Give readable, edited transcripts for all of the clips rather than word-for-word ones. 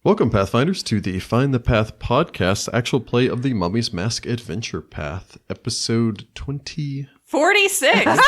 Welcome, Pathfinders, to the Find the Path podcast, actual play of the Mummy's Mask Adventure Path, episode 46.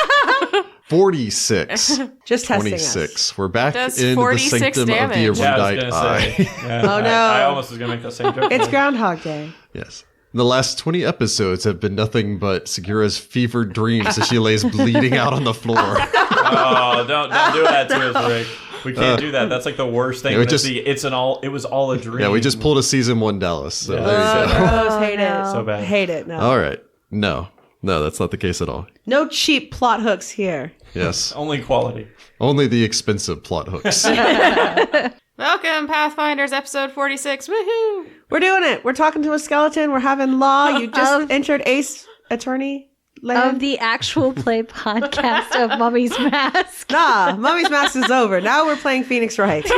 46. Just testing 26. us. We're back Does in the 46 sanctum damage. of the erudite eye. Oh, no. I almost was going to make the same joke. It's Groundhog Day. Yes. The last 20 episodes have been nothing but Sagira's fevered dreams as she lays bleeding out on the floor. Oh, don't do that to us, Rick. We can't do that. That's like the worst thing. Yeah, It was all a dream. Yeah, we just pulled a season 1 Dallas. So Yeah. there you go. Gross, hate it. So bad. Hate it, no. All right. No, that's not the case at all. No cheap plot hooks here. Yes. Only quality. Only the expensive plot hooks. Welcome, Pathfinders, episode 46. Woohoo! We're doing it. We're talking to a skeleton. We're having law. You just entered Ace Attorney land. Of the actual play podcast of Mummy's Mask. Nah, Mummy's Mask is over. Now we're playing Phoenix Wright.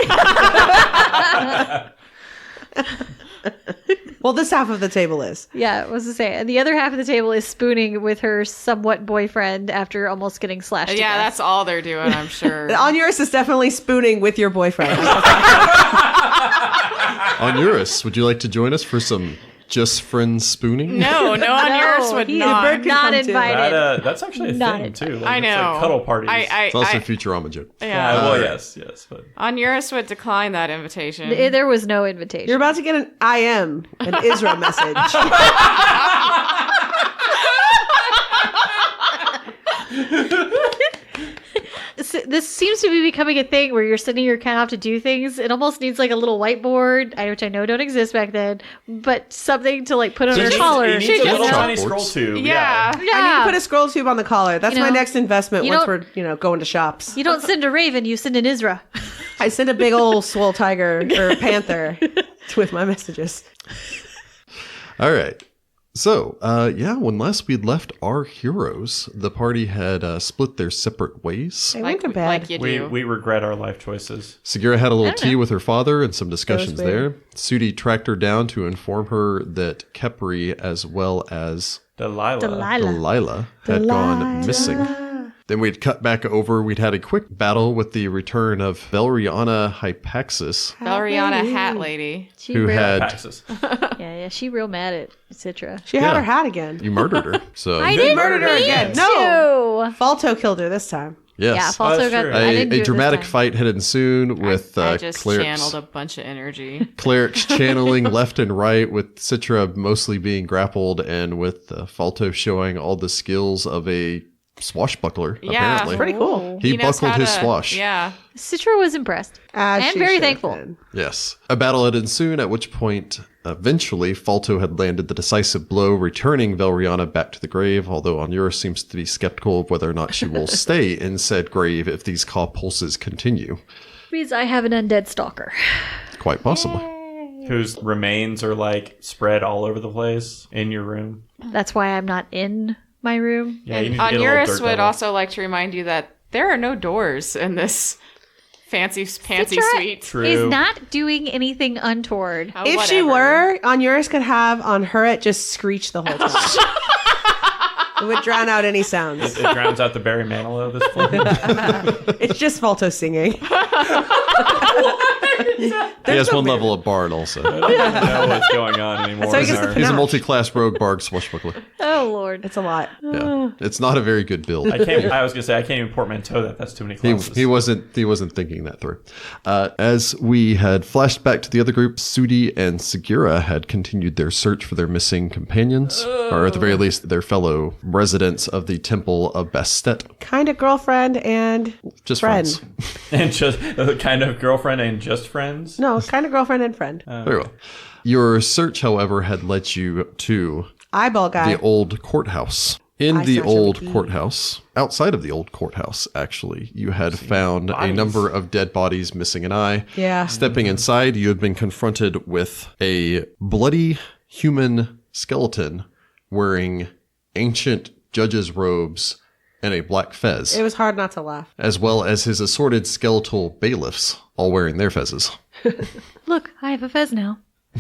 Well, this half of the table is. Yeah, I was to say. And the other half of the table is spooning with her somewhat boyfriend after almost getting slashed to Yeah, death. that's all they're doing, I'm sure. Onuris is definitely spooning with your boyfriend. Onuris, would you like to join us for some just friends spooning? No, Onuris would he not. bird could not come too. invited. That's actually a Not thing, too. Like, I know. It's like cuddle parties. It's also a Futurama joke. yeah, well, yes. But Onuris would decline that invitation. There was no invitation. You're about to get an IM, an Isra message. This seems to be becoming a thing where you're sending your cat off to do things. It almost needs like a little whiteboard, which I know don't exist back then, but something to like put on her collar. It needs a little Chalkboards. tiny scroll tube. Yeah. I need to put a scroll tube on the collar. That's You my know, next investment you once don't- we're, going to shops. You don't send a raven, you send an Isra. I send a big old swole tiger or panther with my messages. All right. So, when last we'd left our heroes, the party had split their separate ways. They went to bed. Like you do. We regret our life choices. Sagira had a little tea with her father and some discussions there. weird. Sudi tracked her down to inform her that Kepri, as well as Delilah. Delilah, had gone missing. Then we'd cut back over. We'd had a quick battle with the return of Velriana Hypaxis, Valeriana Hat Lady. She who real, had... Taxes. yeah, she real mad at Sitra. She had Yeah. her hat again. You murdered her. So, I did didn't murder her mean again. No. to. Falto killed her this time. Yeah, yes. Falso that's got. true. I didn't do A it this dramatic time. fight had ensued with I just clerics. channeled a bunch of energy. Clerics channeling left and right, with Sitra mostly being grappled, and with Falto showing all the skills of a swashbuckler, Yeah. apparently. Pretty cool. He knows buckled how his to- swash. Yeah. Sitra was impressed As and she very should have thankful. been. Yes. A battle had ensued, at which point, eventually, Falto had landed the decisive blow, returning Velriana back to the grave, although Onuris seems to be skeptical of whether or not she will stay in said grave if these caw pulses continue. Means I have an undead stalker. Quite possibly. Whose remains are like spread all over the place in your room. That's why I'm not in my room. Yeah, you And need to get a little Onuris dirt would devil. also like to remind you that there are no doors in this fancy Sitra suite. True. is not doing anything untoward. Oh, If she whatever. were, Onuris could have on her it just screech the whole time. It would drown out any sounds. It drowns out the Barry Manilow this point. It's just Falto singing. He has one level of bard also. I don't know what's going on anymore. So he gets the He's a Panache. multi-class rogue bard swashbuckler. Oh Lord. It's a lot. Yeah. It's not a very good build. I was gonna say I can't even portmanteau that. That's too many classes. He wasn't thinking that through. As we had flashed back to the other group, Sudi and Sagira had continued their search for their missing companions, or at the very least, their fellow residents of the Temple of Bastet. Kind of girlfriend and Just friend. friends. And just kind of girlfriend and just friends. No, kind of girlfriend and friend. Very well. Your search, however, had led you to Eyeball guy. the old courthouse. In I the snatch old a key. courthouse, outside of the old courthouse, actually, you had found a bodies. number of dead bodies missing an eye. Yeah. Stepping inside, you had been confronted with a bloody human skeleton wearing ancient judge's robes and a black fez, It was hard not to laugh. as well as his assorted skeletal bailiffs, all wearing their fezes. Look, I have a fez now. I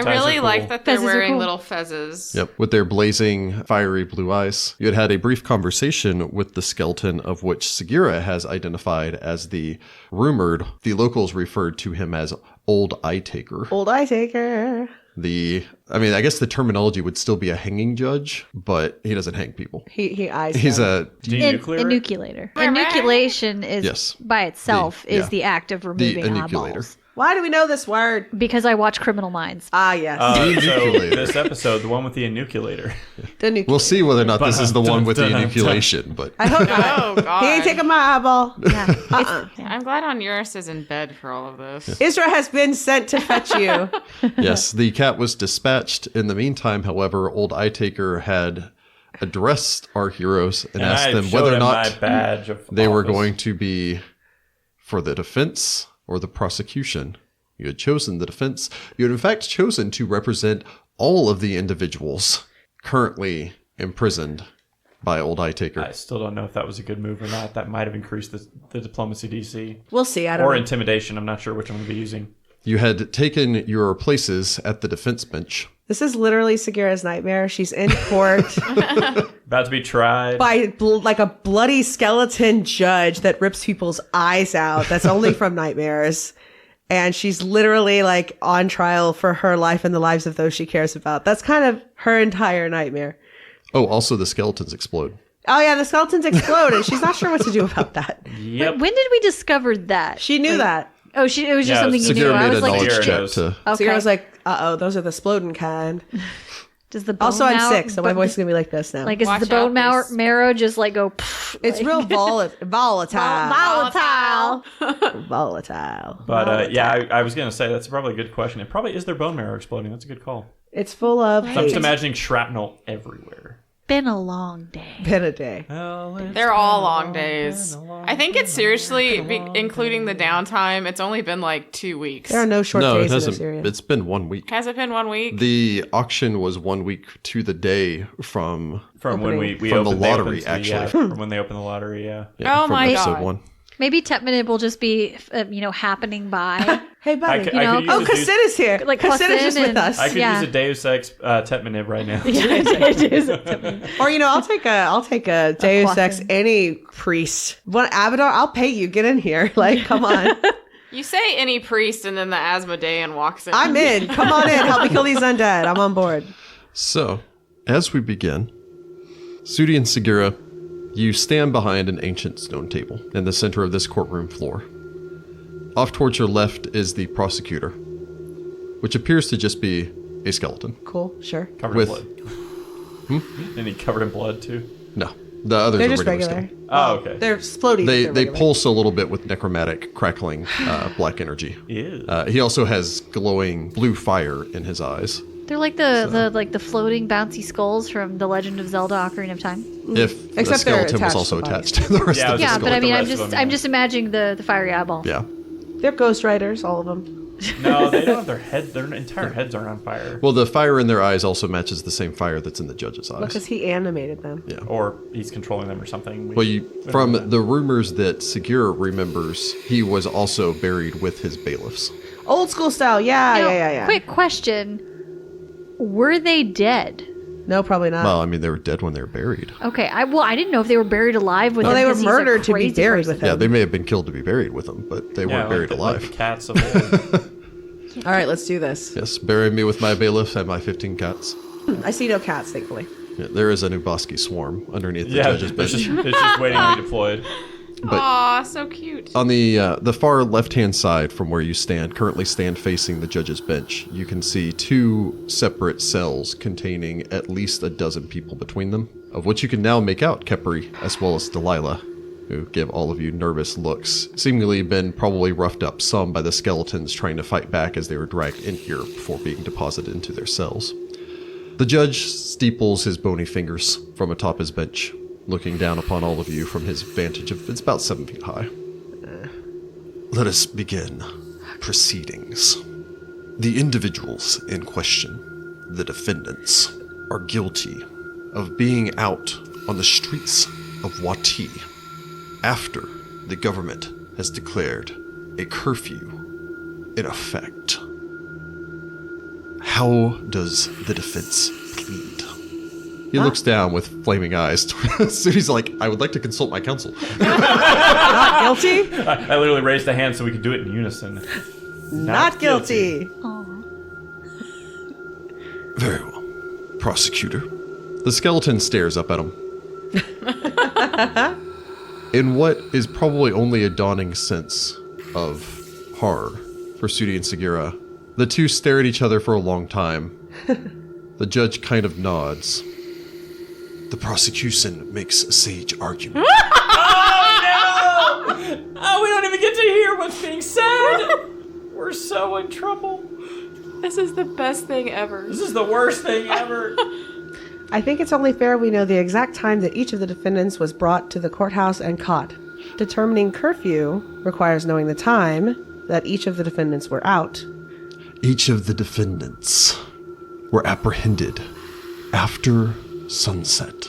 ties really are cool. like that they're Fezzes are wearing cool. little fezzes. Yep, with their blazing, fiery blue eyes. You had had a brief conversation with the skeleton, of which Sagira has identified as the locals referred to him as Old Eye Taker. Old Eye Taker. I guess the terminology would still be a hanging judge, but he doesn't hang people. He eyes He's them. a Enucleator. Enucleation is Yes. by itself is yeah. the act of the removing enucleator. eyeballs. Why do we know this word? Because I watch Criminal Minds. Ah, yes. So this episode, the one with the enucleator. The nuclear. We'll see whether or not this is the one with the enucleation, but I hope not. Oh, God. He ain't taking my eyeball. Yeah. I'm glad Onuris is in bed for all of this. Isra has been sent to fetch you. yes, the cat was dispatched. In the meantime, however, Old Eye Taker had addressed our heroes and asked I them showed whether or him not my badge of they were office. going to be for the defense or the prosecution. You had chosen the defense. You had in fact chosen to represent all of the individuals currently imprisoned by Old Eye Taker. I still don't know if that was a good move or not. That might have increased the diplomacy DC. We'll see. I don't Or know. intimidation. I'm not sure which I'm going to be using. You had taken your places at the defense bench. This is literally Sagira's nightmare. She's in court About to be tried. by like a bloody skeleton judge that rips people's eyes out. That's only from nightmares. And she's literally like on trial for her life and the lives of those she cares about. That's kind of her entire nightmare. Oh, also the skeletons explode. Oh yeah, the skeletons explode and she's not sure what to do about that. Yep. When did we discover that? She knew that. Oh, it was just Yeah, something you knew. Sagira I made a was like, knowledge Sagira check knows. to... okay. Sagira was like, uh-oh, those are the sploding kind. Does the Also, bone I'm marrow- sick, so my voice is going to be like this now. Like, is Watch the bone out, this- marrow just like go? Pfft, It's like- real volatile. volatile. Volatile. But yeah, I was going to say that's probably a good question. It probably is their bone marrow exploding. That's a good call. It's full of So I'm just hate. imagining shrapnel everywhere. Been a long day. Been a day. They're all long days. I think it's seriously, including the downtime, it's only been like 2 weeks. There are no short No, it days in this hasn't. area. It's been 1 week. Has it been 1 week? The auction was 1 week to the day from From when we From the opened, they lottery, opened actually. Yeah, from when they opened the lottery, yeah. Oh from my episode God. 1. Maybe Tetmanib will just be, happening by. Hey, buddy. I know, could Oh, use a Deus- Cassid's here. Like, Cassid's just Quasin with and- us. I could Yeah. use a Deus Ex Tetmanib right now. Or I'll take a Deus Ex Quasin. any priest. One Abadar, I'll pay you. Get in here. Like, come on. You say any priest, and then the Asmodean walks in. I'm in. Come on in. Help me kill these undead. I'm on board. So, as we begin, Sudi and Sagira, you stand behind an ancient stone table in the center of this courtroom floor. Off towards your left is the prosecutor, which appears to just be a skeleton. Cool. Sure. Covered With- in blood. And he covered in blood too. No, the others They're are just regular regular. stone. Oh, okay. They're exploding. They They're they regular. pulse a little bit with necromantic, crackling black energy. Ew. He also has glowing blue fire in his eyes. They're like the floating bouncy skulls from The Legend of Zelda: Ocarina of Time. If the Except they're skeleton was attached also to bodies. attached to the rest Yeah, of the Yeah, Just but like I the mean, rest of them, I'm yeah. just imagining the fiery eyeball. Yeah. They're ghost riders, all of them. No, they don't have their heads. Their entire heads aren't on fire. Well, the fire in their eyes also matches the same fire that's in the judge's eyes. Because he animated them. Yeah. Or he's controlling them or something. Well, from the rumors that Sagira remembers, he was also buried with his bailiffs. Old school style. Yeah, Now, yeah. Quick question: were they dead? No, probably not. Well, I mean, they were dead when they were baried. Okay, I didn't know if they were buried alive with Well, him. they were 'cause he's a murdered to be crazy buried person. with him. Yeah, they may have been killed to be buried with him, but they weren't buried like alive. the cats of old. All right, let's do this. Yes, bury me with my bailiffs and my 15 cats. I see no cats, thankfully. Yeah, there is a Nuboski swarm underneath the yeah, judge's it's bench. just waiting to be deployed. Aw, so cute. On the far left-hand side from where you currently stand facing the judge's bench, you can see 2 separate cells containing at least a dozen people between them, of which you can now make out Kepri as well as Delilah, who give all of you nervous looks, seemingly been probably roughed up some by the skeletons trying to fight back as they were dragged in here before being deposited into their cells. The judge steeples his bony fingers from atop his bench, looking down upon all of you from his vantage of it's about 7 feet high. Let us begin proceedings. The individuals in question, the defendants, are guilty of being out on the streets of Wati after the government has declared a curfew in effect. How does the defense plead? He looks down with flaming eyes. So he's like, I would like to consult my counsel. Not guilty? I literally raised a hand so we could do it in unison. Not guilty. Very well. Prosecutor. The skeleton stares up at him. In what is probably only a dawning sense of horror for Sudi and Sagira, the two stare at each other for a long time. The judge kind of nods. The prosecution makes a sage argument. Oh, no! Oh, we don't even get to hear what's being said! We're so in trouble. This is the best thing ever. This is the worst thing ever. I think it's only fair we know the exact time that each of the defendants was brought to the courthouse and caught. Determining curfew requires knowing the time that each of the defendants were out. Each of the defendants were apprehended after sunset.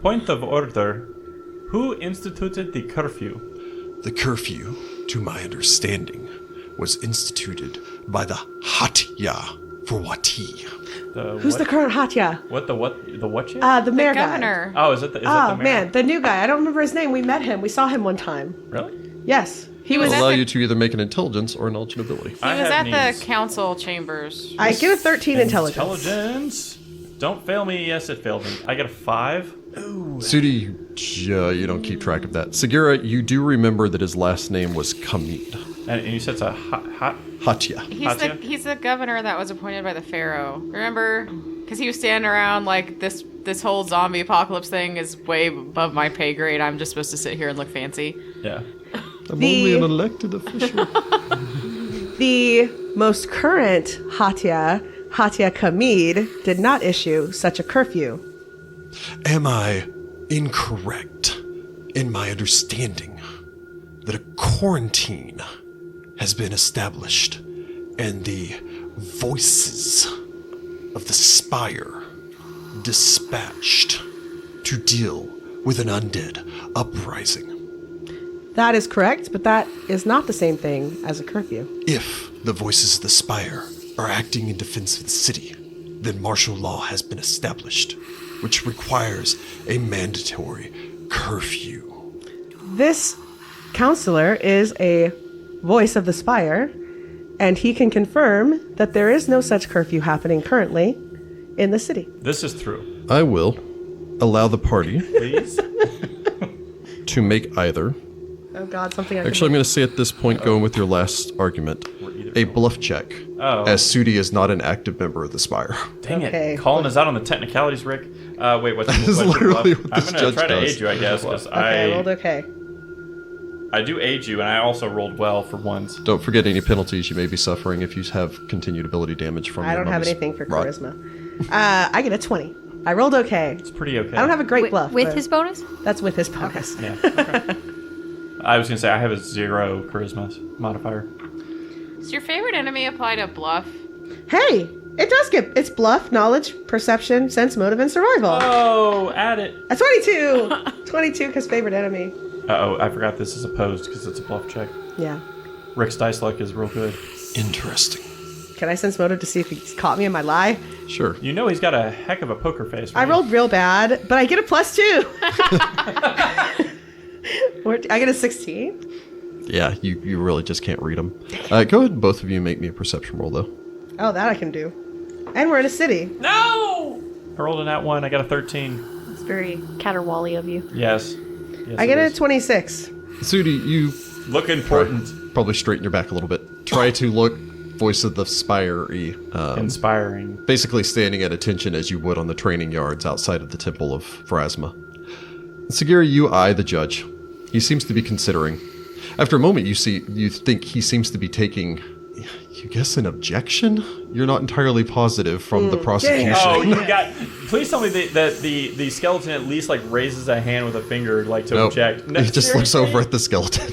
Point of order. Who instituted the curfew? The curfew, to my understanding, was instituted by the Hatya for Wati. Who's the current Hatya? What? The what? Shit? The mayor guy. Governor. Oh, is it the Oh, mayor? man, the new guy. I don't remember his name. We met him. We saw him one time. Really? Yes. He was Allow at the, you to either make an intelligence or a knowledge and ability. he was at the council chambers. I get a 13 intelligence. Intelligence. Don't fail me. Yes, it failed me. I get a 5. Sudi, you don't keep track of that. Sagira, you do remember that his last name was Kamid. And you said it's a hot. Hatya. He's the governor that was appointed by the pharaoh. Remember? Because he was standing around like this whole zombie apocalypse thing is way above my pay grade. I'm just supposed to sit here and look fancy. Yeah. I'm only an elected official. The most current Hatya Kamid, did not issue such a curfew. Am I incorrect in my understanding that a quarantine has been established and the voices of the spire dispatched to deal with an undead uprising? That is correct, but that is not the same thing as a curfew. If the voices of the spire are acting in defense of the city, then martial law has been established, which requires a mandatory curfew. This counselor is a voice of the spire, and he can confirm that there is no such curfew happening currently in the city. This is true. I will allow the party Please. to make either. Oh God, something I Actually, I'm going to say at this point, going with your last argument, a bluff check, as Sudi is not an active member of the Spire. Dang Okay. it. Calling us out on the technicalities, Rick. Wait, what's That is literally what I'm this going to judge try to does. aid you, I guess, because Okay, I rolled okay. I do aid you, and I also rolled well for once. Don't forget any penalties you may be suffering if you have continued ability damage from I your don't have mummy's anything for rod. charisma. I get a 20. I rolled okay. It's pretty okay. I don't have a great bluff. With but his bonus? That's with his bonus. Yeah. Okay. I was going to say, I have a 0 charisma modifier. Does your favorite enemy apply to bluff? Hey, it does get, it's bluff, knowledge, perception, sense, motive, and survival. Oh, add it. A 22! 22 because favorite enemy. Uh-oh, I forgot this is opposed because it's a bluff check. Yeah. Rick's dice luck is real good. Interesting. Can I sense motive to see if he's caught me in my lie? Sure. You know he's got a heck of a poker face, right? I rolled real bad, but I get a +2. I get a 16. Yeah, you really just can't read them. Go ahead and both of you make me a perception roll, though. Oh, that I can do. And we're in a city. No! I rolled an at 1. I got a 13. It's very caterwally of you. Yes. I get it a is. 26. Sudi, you Look important. probably straighten your back a little bit. Try to look voice of the spire-y. Inspiring. Basically standing at attention as you would on the training yards outside of the Temple of Pharasma. Sagira, you eye the judge. He seems to be considering. After a moment, you think he seems to be taking, you guess, an objection? You're not entirely positive from the prosecution. Oh, you got... Please tell me that the skeleton at least, like, raises a hand with a finger, like, to Nope. object. No, He just looks seriously? over at the skeleton.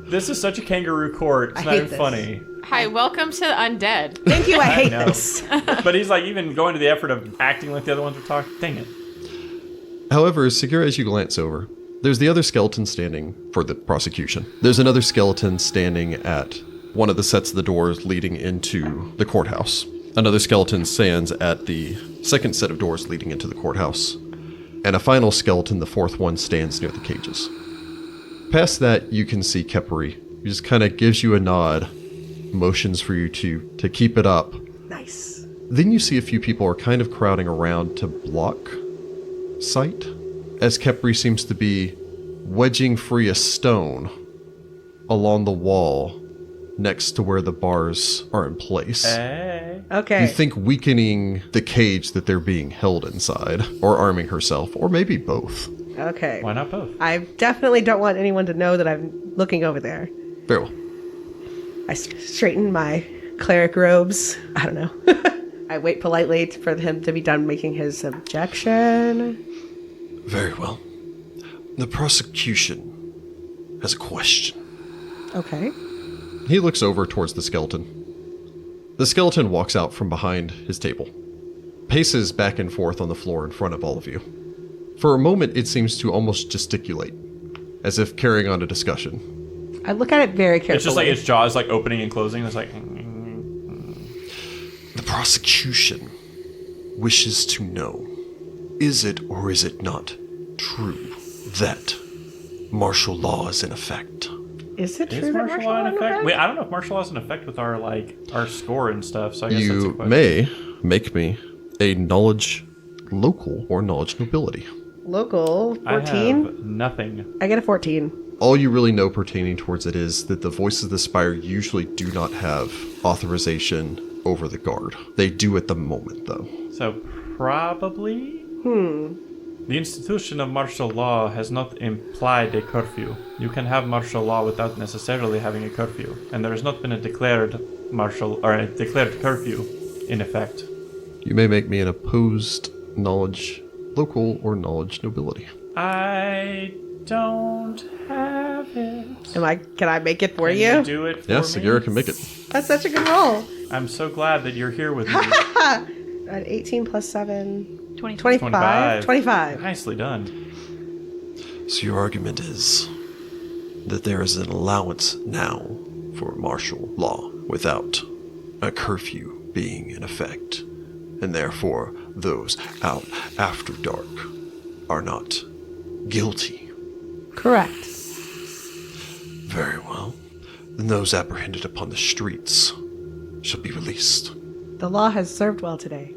This is such a kangaroo court. It's I not hate even this. funny. Hi, welcome to the undead. Thank you, I hate know. this. But he's, like, even going to the effort of acting like the other ones were talking. Dang it. However, Sagira, as you glance over, there's the other skeleton standing for the prosecution. There's another skeleton standing at one of the sets of the doors leading into the courthouse. Another skeleton stands at the second set of doors leading into the courthouse. And a final skeleton, the fourth one, stands near the cages. Past that, you can see Kepri, who just kind of gives you a nod motions for you to keep it up. Nice. Then you see a few people are kind of crowding around to block sight, as Kepri seems to be wedging free a stone along the wall next to where the bars are in place. Hey. Okay. You think weakening the cage that they're being held inside, or arming herself, or maybe both. Okay. Why not both? I definitely don't want anyone to know that I'm looking over there. Very well. I straighten my cleric robes. I don't know. I wait politely for him to be done making his objection. Very well. The prosecution has a question. Okay. He looks over towards the skeleton. The skeleton walks out from behind his table, paces back and forth on the floor in front of all of you. For a moment, it seems to almost gesticulate, as if carrying on a discussion. I look at it very carefully. It's just like its jaws like opening and closing. It's like. The prosecution wishes to know, is it or is it not true that martial law is in effect? Is it true Is that martial law in effect? Wait, I don't know if martial law is in effect with our score and stuff. So I guess that's a You question. may make me a knowledge local or knowledge nobility. Local, I 14? have nothing. I get a 14. All you really know pertaining towards it is that the Voices of the Spire usually do not have authorization over the guard. They do at the moment, though. So probably. The institution of martial law has not implied a curfew. You can have martial law without necessarily having a curfew, and there has not been a declared curfew in effect. You may make me an opposed knowledge local or knowledge nobility. I don't have it. Can I make it for Can you? do it for Yes, me? Sagira can make it. That's such a good roll. I'm so glad that you're here with me. An 18 plus 7. 20. 25. 25. Nicely done. So your argument is that there is an allowance now for martial law without a curfew being in effect, and therefore those out after dark are not guilty. Correct. Very well. Then those apprehended upon the streets shall be released. The law has served well today.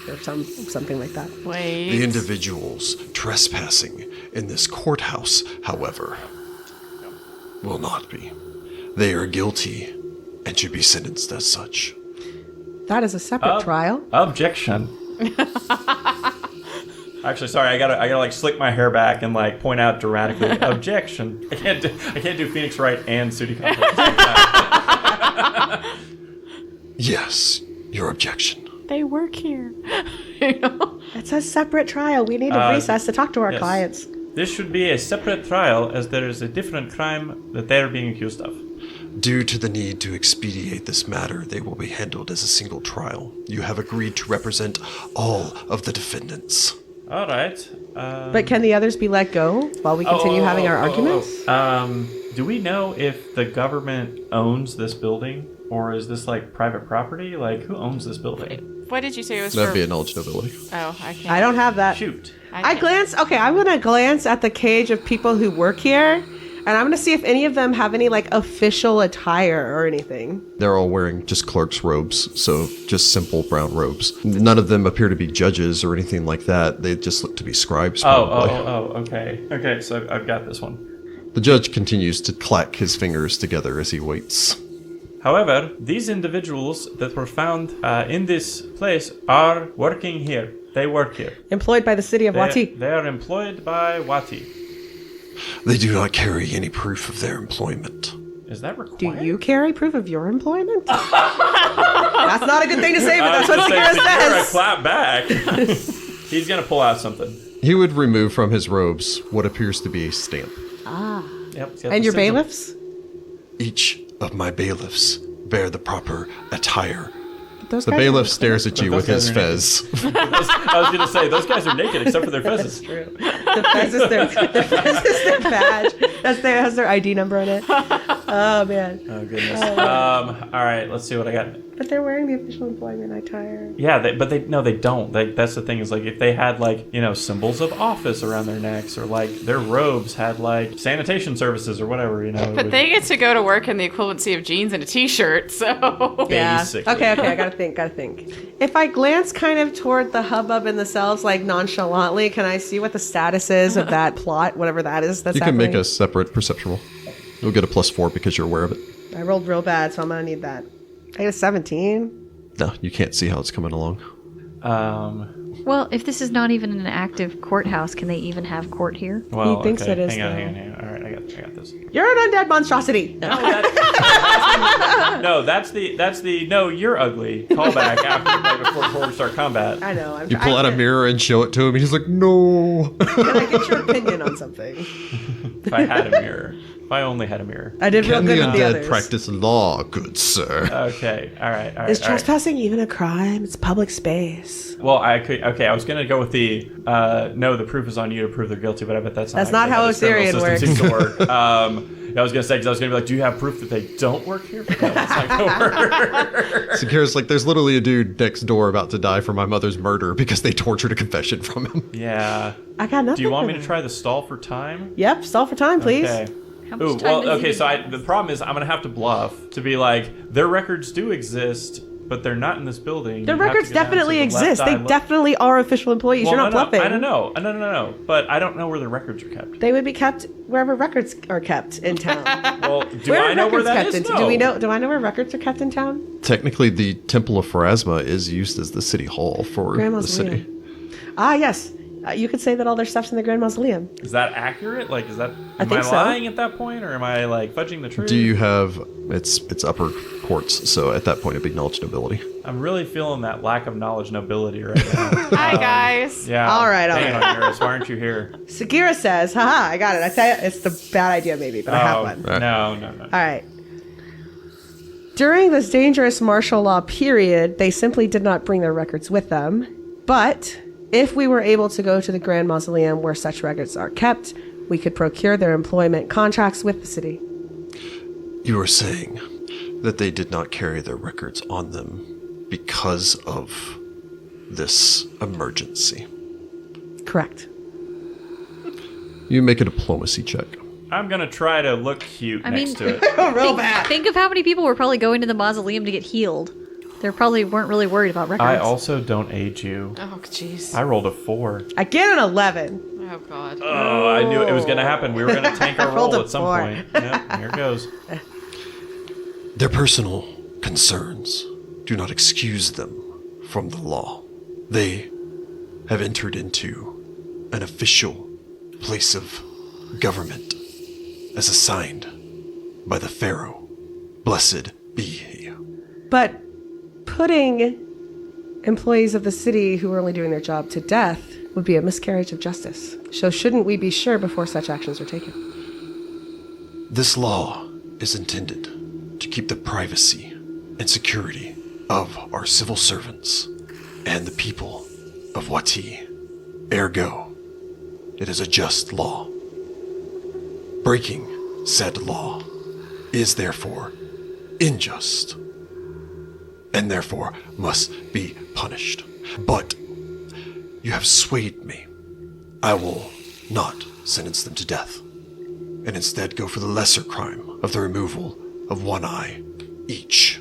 Or something like that. Wait. The individuals trespassing in this courthouse, however, will not be. They are guilty and should be sentenced as such. That is a separate trial. Objection. Actually, sorry, I gotta like slick my hair back and like point out dramatically. Objection. I can't do Phoenix Wright and Sudi Kontar at the same time. Yes, your objection. They work here. You know? It's a separate trial. We need a recess to talk to our yes. clients. This should be a separate trial, as there is a different crime that they are being accused of. Due to the need to expedite this matter, they will be handled as a single trial. You have agreed to represent all of the defendants. All right. But can the others be let go while we continue having our arguments? Do we know if the government owns this building, or is this like private property? Like, who owns this building? What did you say it was That'd for? be a knowledge nobility. Oh, I can't. I don't have that. Shoot. I glance. Okay, I'm gonna glance at the cage of people who work here, and I'm gonna see if any of them have any like official attire or anything. They're all wearing just clerk's robes, so just simple brown robes. None of them appear to be judges or anything like that. They just look to be scribes, probably. Okay. Okay, so I've got this one. The judge continues to clack his fingers together as he waits. However, these individuals that were found in this place are working here. They work here. Employed by the city of Wati. They are employed by Wati. They do not carry any proof of their employment. Is that required? Do you carry proof of your employment? That's not a good thing to say, but that's what Sagira You're a says. clap back. He's gonna pull out something. He would remove from his robes what appears to be a stamp. Yep. And your bailiffs? Each of my bailiffs bear the proper attire those The guys bailiff are- stares at you with his guys fez. I was going to say, those guys are naked except for their fezes. True. The fez is their badge. Has their ID number on it. Oh man. Oh, goodness. All right, let's see what I got. But they're wearing the official employment attire. Yeah, they don't. That's the thing is, like, if they had, like, you know, symbols of office around their necks, or, like, their robes had, like, sanitation services or whatever, you know. But they get to go to work in the equivalency of jeans and a t-shirt, so... Yeah. Basically. Okay, I gotta think. If I glance kind of toward the hubbub in the cells, like nonchalantly, can I see what the status is of that plot, whatever that is that's You can make happening? a separate perception roll. You'll get a +4 because you're aware of it. I rolled real bad, so I'm gonna need that. I got a 17. No, you can't see how it's coming along. Well, if this is not even an active courthouse, can they even have court here? Well, He thinks okay. it is, Hang though. on. All right, I got this. You're an undead monstrosity. No, that's the no, you're ugly. Call back after, like, before we start combat. I know. I'm You pull out a mirror and show it to him, and he's like, no. Can I get your opinion on something? If I had a mirror. If I only had a mirror. I did real Can the good with the undead others. practice law, good sir? Okay, all right. Is trespassing even a crime? It's public space. Well, I was gonna go with the no, the proof is on you to prove they're guilty, but I bet that's not how this criminal Osirian system seems to work. I was gonna say, because I was gonna be like, do you have proof that they don't work here? But no, that's not gonna work. Sakira's like, there's literally a dude next door about to die for my mother's murder because they tortured a confession from him. Yeah. I got nothing. Do you want me for to that. try the stall for time? Yep, stall for time, please. Okay. How much Ooh, time well, does he okay, so have? the problem is I'm going to have to bluff to be like, their records do exist, but they're not in this building. Their You have to records go down to definitely the exist. left They eye. definitely are official employees. Well, You're not bluffing. I don't know. No. But I don't know where their records are kept. They would be kept wherever records are kept in town. Well, do Where I are know where records that kept is? in? No. Do I know where records are kept in town? Technically, the Temple of Pharasma is used as the city hall for Grand the city. Mausoleum. Ah, yes. You could say that all their stuff's in the Grand Mausoleum. Is that accurate? Like, is that? I Am think I so. lying at that point, or am I like fudging the truth? Do you have it's upper courts, so at that point it'd be knowledge nobility. I'm really feeling that lack of knowledge nobility right now. Hi, guys. Yeah. All right. Hang on, Onuris, why aren't you here? Sagira says, haha, I got it. I tell you, it's the bad idea maybe, but I have one. No. All right. During this dangerous martial law period, they simply did not bring their records with them. But if we were able to go to the Grand Mausoleum where such records are kept, we could procure their employment contracts with the city. You are saying that they did not carry their records on them because of this emergency. Correct. You make a diplomacy check. I'm gonna try to look cute next to it. Oh, real bad. Think of how many people were probably going to the mausoleum to get healed. They probably weren't really worried about records. I also don't aid you. Oh, jeez. I rolled a 4. I get an 11. Oh, God. Oh, I knew it was gonna happen. We were gonna tank our I rolled roll a at some 4. point. Yep, here it goes. Their personal concerns do not excuse them from the law. They have entered into an official place of government as assigned by the Pharaoh. Blessed be he. But putting employees of the city who are only doing their job to death would be a miscarriage of justice. So shouldn't we be sure before such actions are taken? This law is intended to keep the privacy and security of our civil servants and the people of Wati. Ergo, it is a just law. Breaking said law is therefore unjust and therefore must be punished. But you have swayed me. I will not sentence them to death, and instead go for the lesser crime of the removal of one eye each.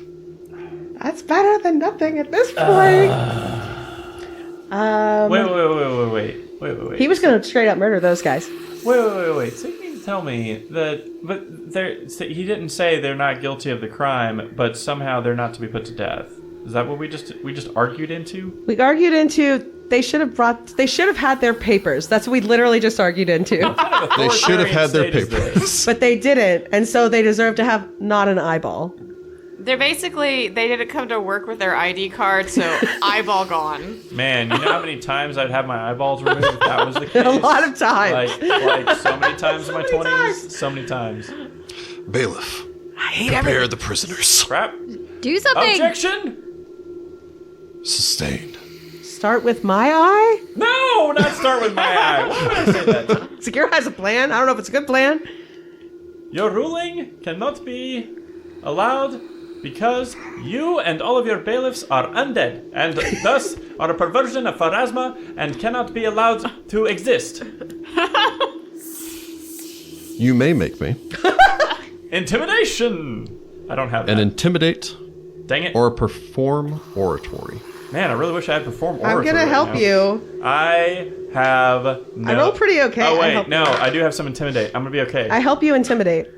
That's better than nothing at this point. Wait. He was going to straight up murder those guys. Wait. So you mean to tell me that, he didn't say they're not guilty of the crime, but somehow they're not to be put to death. Is that what we just argued into? We argued into they should have had their papers. That's what we literally just argued into. They should have had their Authoritarian state is this? papers. But they didn't, and so they deserve to have not an eyeball. They're basically, they didn't come to work with their ID card, so eyeball gone. Man, you know how many times I'd have my eyeballs removed if that was the case? A lot of times. Like so many times in my So many 20s. times. So many times. Bailiff, I hate prepare the prisoners. Crap. Do something. Objection! Sustained. Start with my eye? No, not start with my eye. Why would I say that? Sagira has a plan. I don't know if it's a good plan. Your ruling cannot be allowed because you and all of your bailiffs are undead, and thus are a perversion of Pharasma and cannot be allowed to exist. You may make me Intimidation! I don't have that. an intimidate Dang it. or perform oratory. Man, I really wish I had performed oratory. I'm gonna right help now. you. I have no... I roll pretty okay. Oh, I wait, help no, you. I do have some intimidate. I'm gonna be okay. I help you intimidate.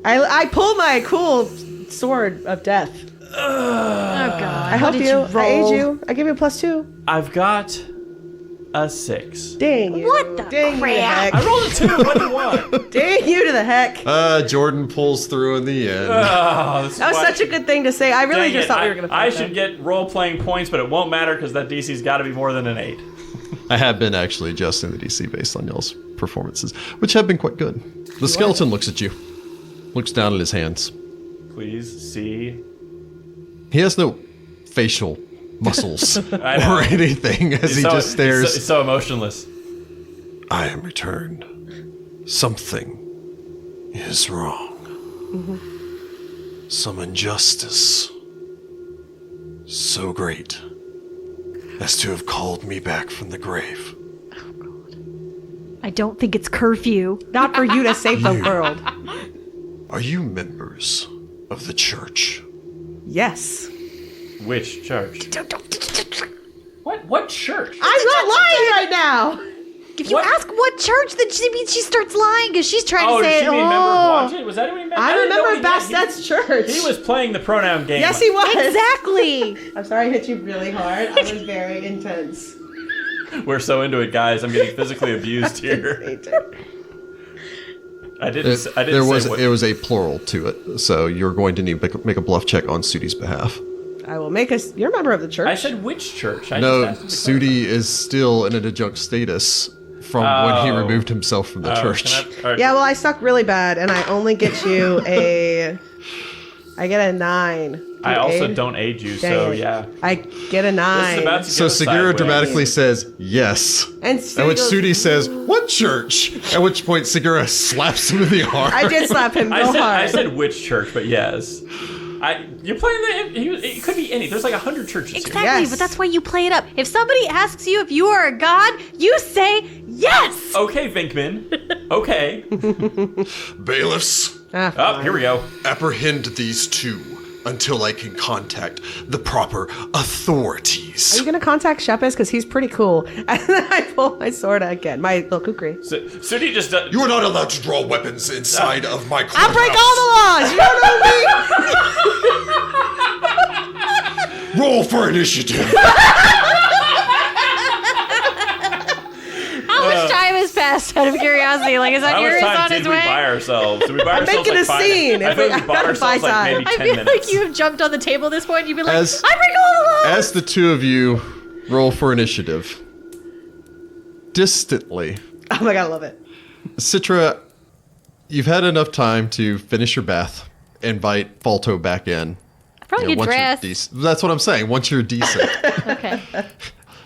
I pull my cool sword of death. Oh god. I help you. I aid you. I give you a +2. I've got a 6. Dang you. What the Dang you to the crap? I heck. rolled a 2. What do you want? Dang you to the heck. Jordan pulls through in the end. Oh, this is That was why- such a good thing to say. I really Dang just it, thought we were going to I should get role-playing points, but it won't matter because that DC's got to be more than an 8. I have been actually adjusting the DC based on y'all's performances, which have been quite good. The skeleton looks at you, looks down at his hands. Please see. He has no facial muscles I know. or anything as he just stares. He's so emotionless. I am returned. Something is wrong. Some injustice so great as to have called me back from the grave. I don't think it's curfew. Not for you to save the world. Are you members of the church? Yes. Which church? What church? I'm not lying right now. If you What? ask what church, then she starts lying because she's trying Oh, to say did she mean member of oh. Watch It? Was that what he meant? I didn't know what remember he meant. Bastet's church. He was playing the pronoun game. Yes, he was. Exactly. I'm sorry I hit you really hard. I was very intense. We're so into it, guys. I'm getting physically abused here. I didn't say what... It was a plural to it, so you're going to need to make a bluff check on Sudi's behalf. I will make us. You're a member of the church. I said which church? I No, just asked him to Sudi is still in an adjunct status from when he Oh. removed himself from the clarify. church. Can I- all right. Yeah, well, I suck really bad, and I only get you I get a 9. I also Aid? don't aid you, Dang so it. yeah. I get a 9. This is about to So go Sagira sideways. dramatically says yes, And at which goes, Sudi says, "What church?" At which point Sagira slaps him in the arm. I did slap him real hard. I said which church, but yes. You're playing it could be any. There's like 100 churches Exactly, here. Yes. but that's why you play it up. If somebody asks you if you are a god, you say yes. Okay, Vinkman. Okay. Bailiffs, Ah, Oh, fine. here we go. apprehend these two until I can contact the proper authorities. Are you going to contact Shepis? Because he's pretty cool. And then I pull my sword again, my little kukri. Sudi just does... You are not allowed to draw weapons inside of my I break all the laws! You don't know me! Roll for initiative. How much time has passed out of curiosity? Like, is How Onuris much time on did his we way? buy ourselves? Did we buy ourselves making like a 5 scene. I If we- think we I've bought got to ourselves buy like time. maybe I 10 feel minutes. like you have jumped on the table at this point. You'd be like, As- I break all the laws. As the two of you roll for initiative, distantly, Oh my god, I love it. Sitra, you've had enough time to finish your bath, invite Falto back in. Probably get once you're dressed. That's what I'm saying. Once you're decent, Okay.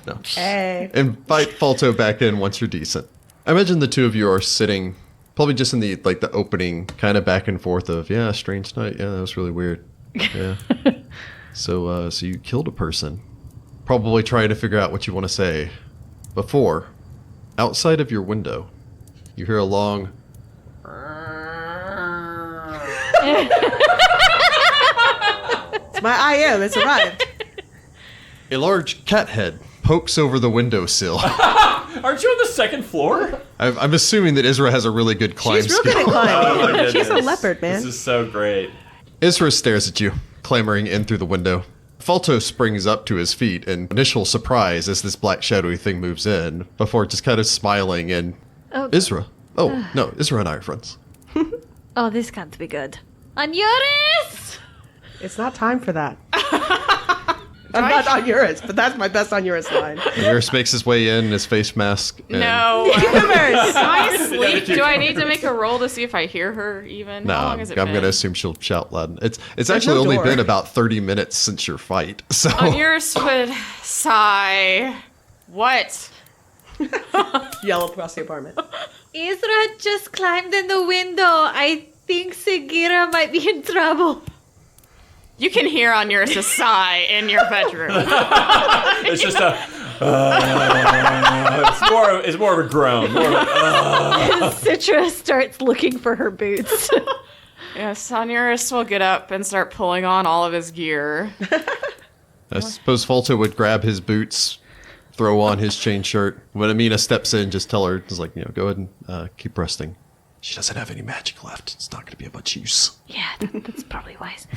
no. Hey. Invite Falto back in once you're decent. I imagine the two of you are sitting, probably just in the opening, kind of back and forth of, yeah, strange night. Yeah, that was really weird. Yeah. So you killed a person. Probably trying to figure out what you want to say. Before, outside of your window, you hear a long. It's my IM. It's arrived. A large cat head pokes over the windowsill. Aren't you on the second floor? I'm assuming that Isra has a really good climb She's real skill. good at climbing. Oh my She's a goodness. leopard, man. This is so great. Isra stares at you, clambering in through the window. Falto springs up to his feet in initial surprise as this black shadowy thing moves in, before just kind of smiling and... Oh. Isra. Oh, no, Isra and I are friends. Oh, this can't be good. Onuris! It's not time for that. I'm not Onuris, but that's my best Onuris line. Onuris makes his way in his face mask. And No. Universe! Am I asleep? Do I need to make a roll to see if I hear her even? No, How long I'm has it going to been? assume she'll shout loud. It's actually no only door. been about 30 minutes since your fight. So Onuris would sigh. What? Yell across the apartment. Ezra just climbed in the window. I think Sagira might be in trouble. You can hear Onuris' sigh in your bedroom. It's just a. It's more of a groan. More of a, Sitra starts looking for her boots. Yes, Onuris will get up and start pulling on all of his gear. I suppose Falto would grab his boots, throw on his chain shirt. When Amina steps in, just tell her, just like, go ahead and keep resting. She doesn't have any magic left. It's not going to be of much use. Yeah, that's probably wise.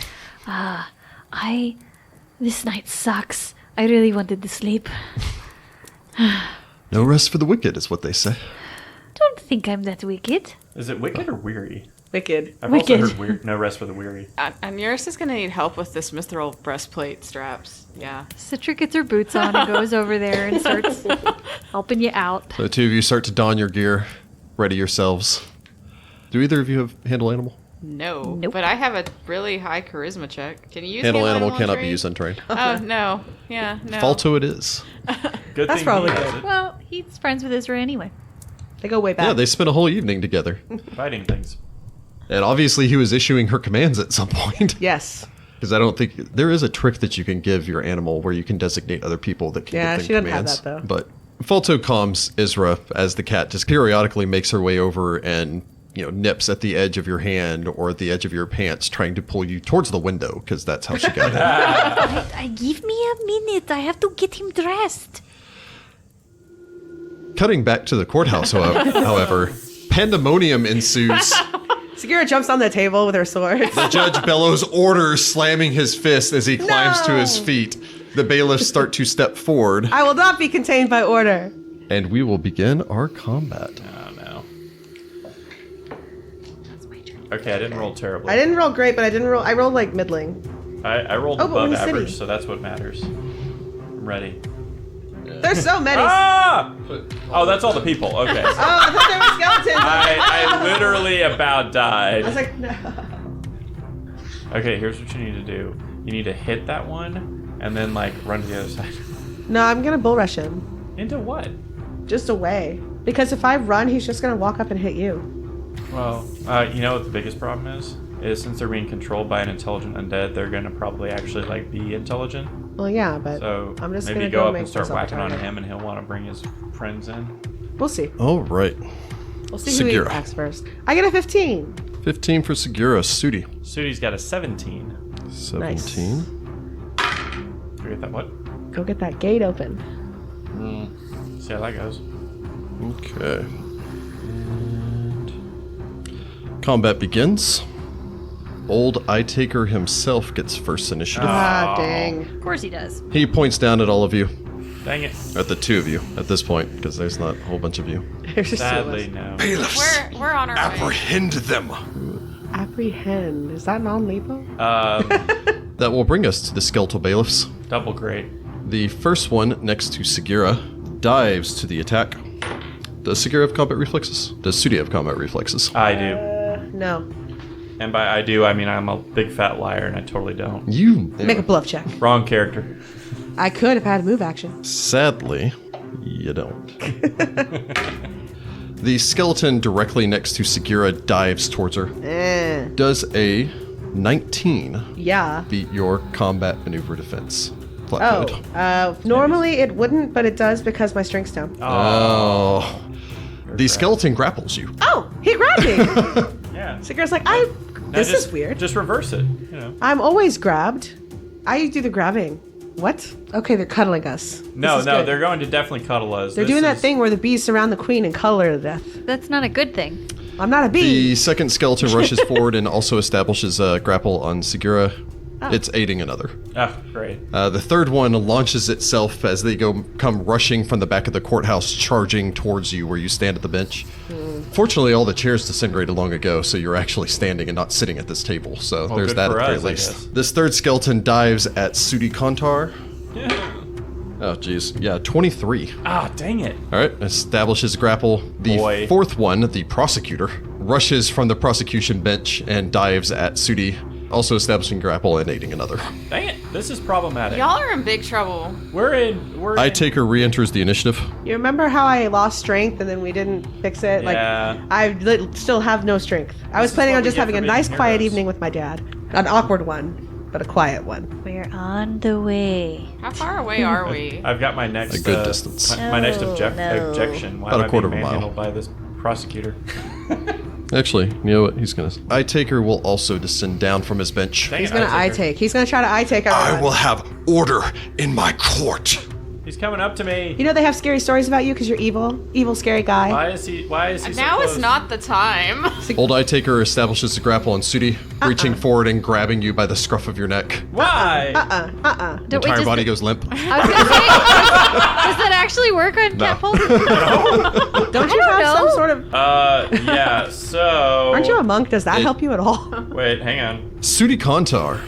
This night sucks. I really wanted to sleep. No rest for the wicked is what they say. Don't think I'm that wicked. is it wicked or weary? Wicked. I've also Wicked. heard weird. No rest for the weary. Onuris is going to need help with this mithril breastplate straps. Yeah. Citra gets her boots on and goes over there and starts helping you out. So the two of you start to don your gear, ready yourselves. Do either of you have handle animal? No. Nope. But I have a really high charisma check. Can you use Handle animal cannot be untrained? used untrained. Oh, no. Yeah, no. Falto it is. Good That's thing probably he has good. it. Well, he's friends with Ezra anyway. They go way back. Yeah, they spent a whole evening together. Fighting things. And obviously he was issuing her commands at some point. Yes. Because I don't think there is a trick that you can give your animal where you can designate other people that can Yeah, give them she doesn't have commands. that, though. But Falto calms Isra as the cat just periodically makes her way over and nips at the edge of your hand or the edge of your pants, trying to pull you towards the window because that's how she got in. Give me a minute. I have to get him dressed. Cutting back to the courthouse, however, pandemonium ensues. Sagira jumps on the table with her sword. The judge bellows orders, slamming his fist as he climbs to his feet. The bailiffs start to step forward, I will not be contained by order. and we will begin our combat. Oh no. Okay, I didn't roll terribly. I didn't roll great, but I rolled like middling. I rolled Oh, but we're above in the city. average, so that's what matters. I'm ready. There's so many. Ah! Oh, that's all the people. Okay. Oh, I thought there were skeletons. I literally about I was died. like, no. Okay, here's what you need to do. You need to hit that one, and then run to the other side. No, I'm gonna bull rush him. Into what? Just away. Because if I run, he's just gonna walk up and hit you. Well, you know what the biggest problem is? Is since they're being controlled by an intelligent undead, they're gonna probably actually be intelligent. Well, yeah, but So I'm just maybe gonna go up make and start myself a whacking on target. him, and he'll want to bring his friends in. We'll see. All right. We'll see who he Sagira. attacks first. I get a 15. 15 for Sagira. Sudi. Sudi's got a 17. 17. You get that what? Go get that gate open. See how that goes. Okay. And combat begins. Old Eye Taker himself gets first initiative. Ah, dang. Of course he does. He points down at all of you, Dang it. at the two of you at this point, because there's not a whole bunch of you. There's just two of Sadly, us. no. Bailiffs, We're on our way. apprehend them. Apprehend. Is that non-lethal? That will bring us to the skeletal bailiffs. Double great. The first one, next to Sagira, dives to the attack. Does Sagira have combat reflexes? Does Sudi have combat reflexes? I do. No. And by I do, I mean I'm a big fat liar, and I totally don't. You. Make a bluff check. Wrong character. I could if I had a move action. Sadly, you don't. The skeleton directly next to Sagira dives towards her. Does a 19 Yeah. beat your combat maneuver defense? Oh, Flat-footed. normally it wouldn't, but it does because my strength's down. Oh. The skeleton grapples you. Oh, he grabbed me. Yeah. Sigur's like, Now this just- is weird. Just reverse it. I'm always grabbed. I do the grabbing. What? Okay, they're cuddling us. No, This is no, good. they're going to definitely cuddle us. They're doing that thing where the bees surround the queen and cuddle her to death. That's not a good thing. I'm not a bee. The second skeleton rushes forward and also establishes a grapple on Sagira. It's aiding another. Oh, great. The third one launches itself as they come rushing from the back of the courthouse, charging towards you where you stand at the bench. Fortunately, all the chairs disintegrated long ago, so you're actually standing and not sitting at this table. So Well, there's good that at for the very us, I least. guess. This third skeleton dives at Sudi Kontar. Oh, geez. Yeah, 23. Ah, dang it. All right, establishes grapple. The fourth one, the prosecutor, rushes from the prosecution bench and dives at Sudi, also establishing grapple and aiding another. Dang it. This is problematic. Y'all are in big trouble. I take her re-enters the initiative. You remember how I lost strength and then we didn't fix it? Yeah. I still have no strength. I was planning on just having a nice, quiet evening with my dad. An awkward one, but a quiet one. We're on the way. How far away are we? I've got my next A good distance. My next No. objection. Why About am a quarter I of a being mile. manhandled by this prosecutor? Actually, you know what? He's gonna. I take her will also descend down from his bench. Dang He's it, gonna eye her. take. He's gonna try to eye take everyone. I will have order in my court. He's coming up to me. You know they have scary stories about you because you're evil. Evil, scary guy. Why is he so Now close? is not the time. Old Eye Taker establishes a grapple on Sudi, reaching forward and grabbing you by the scruff of your neck. Why? Don't we Entire just- body goes limp. I was gonna say, does that actually work on No. catfolk? Don't you I don't have some know. sort of... Yeah, so... Aren't you a monk? Does that help you at all? Wait, hang on. Sudi Kontar,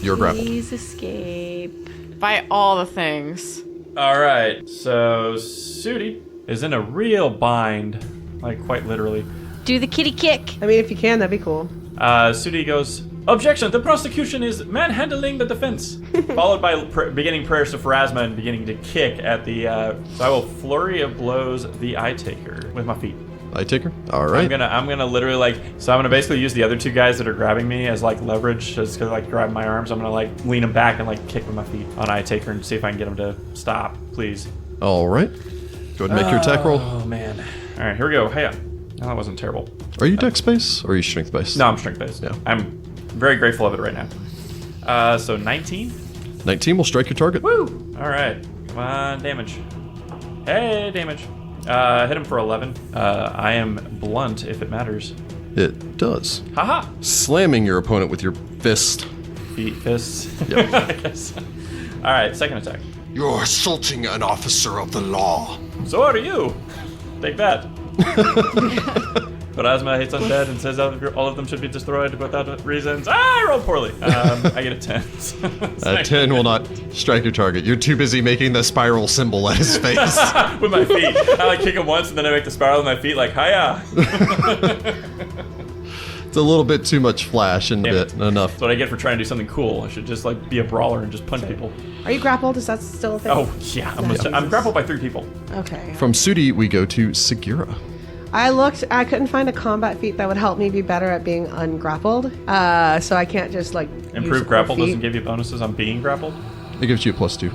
you're grappled. Please escape. By all the things. Alright, so Sudi is in a real bind. Like, quite literally. Do the kitty kick. I mean, if you can, that'd be cool. Sudi goes, "Objection! The prosecution is manhandling the defense." Followed by beginning prayers to Pharasma and beginning to kick at the... so I will flurry of blows the Eye Taker with my feet. Eye Taker? All right. I'm gonna literally so I'm gonna basically use the other two guys that are grabbing me as like leverage, just to like grab my arms. I'm gonna like lean them back and like kick with my feet on Eye Taker and see if I can get him to stop, please. All right. Go ahead and make your attack roll. Oh man. All right, here we go. Hey, no, that wasn't terrible. Are you dex based or are you strength based? No, I'm strength based. Yeah. I'm very grateful of it right now. So 19. 19 will strike your target. Woo! All right, come on, damage. Hey, damage. Hit him for 11. I am blunt if it matters. It does. Haha. Slamming your opponent with your fist. Feet, fists. Yep. I guess. All right, second attack. You're assaulting an officer of the law. So are you. Take that. Pharasma hates undead and says all of them should be destroyed without reasons. I rolled poorly. I get a 10. 10 will not strike your target. You're too busy making the spiral symbol at his face. With my feet. I like kick him once and then I make the spiral with my feet like, hiya. It's a little bit too much flash and Damn bit it. enough. That's what I get for trying to do something cool. I should just like be a brawler and just punch people. Are you grappled? Is that still a thing? Oh, yeah. I'm grappled by 3 people. Okay. From Sudi, we go to Sagira. I looked. I couldn't find a combat feat that would help me be better at being ungrappled. So I can't just like use a Improved cool grapple feat. doesn't give you bonuses on being grappled. It gives you a +2.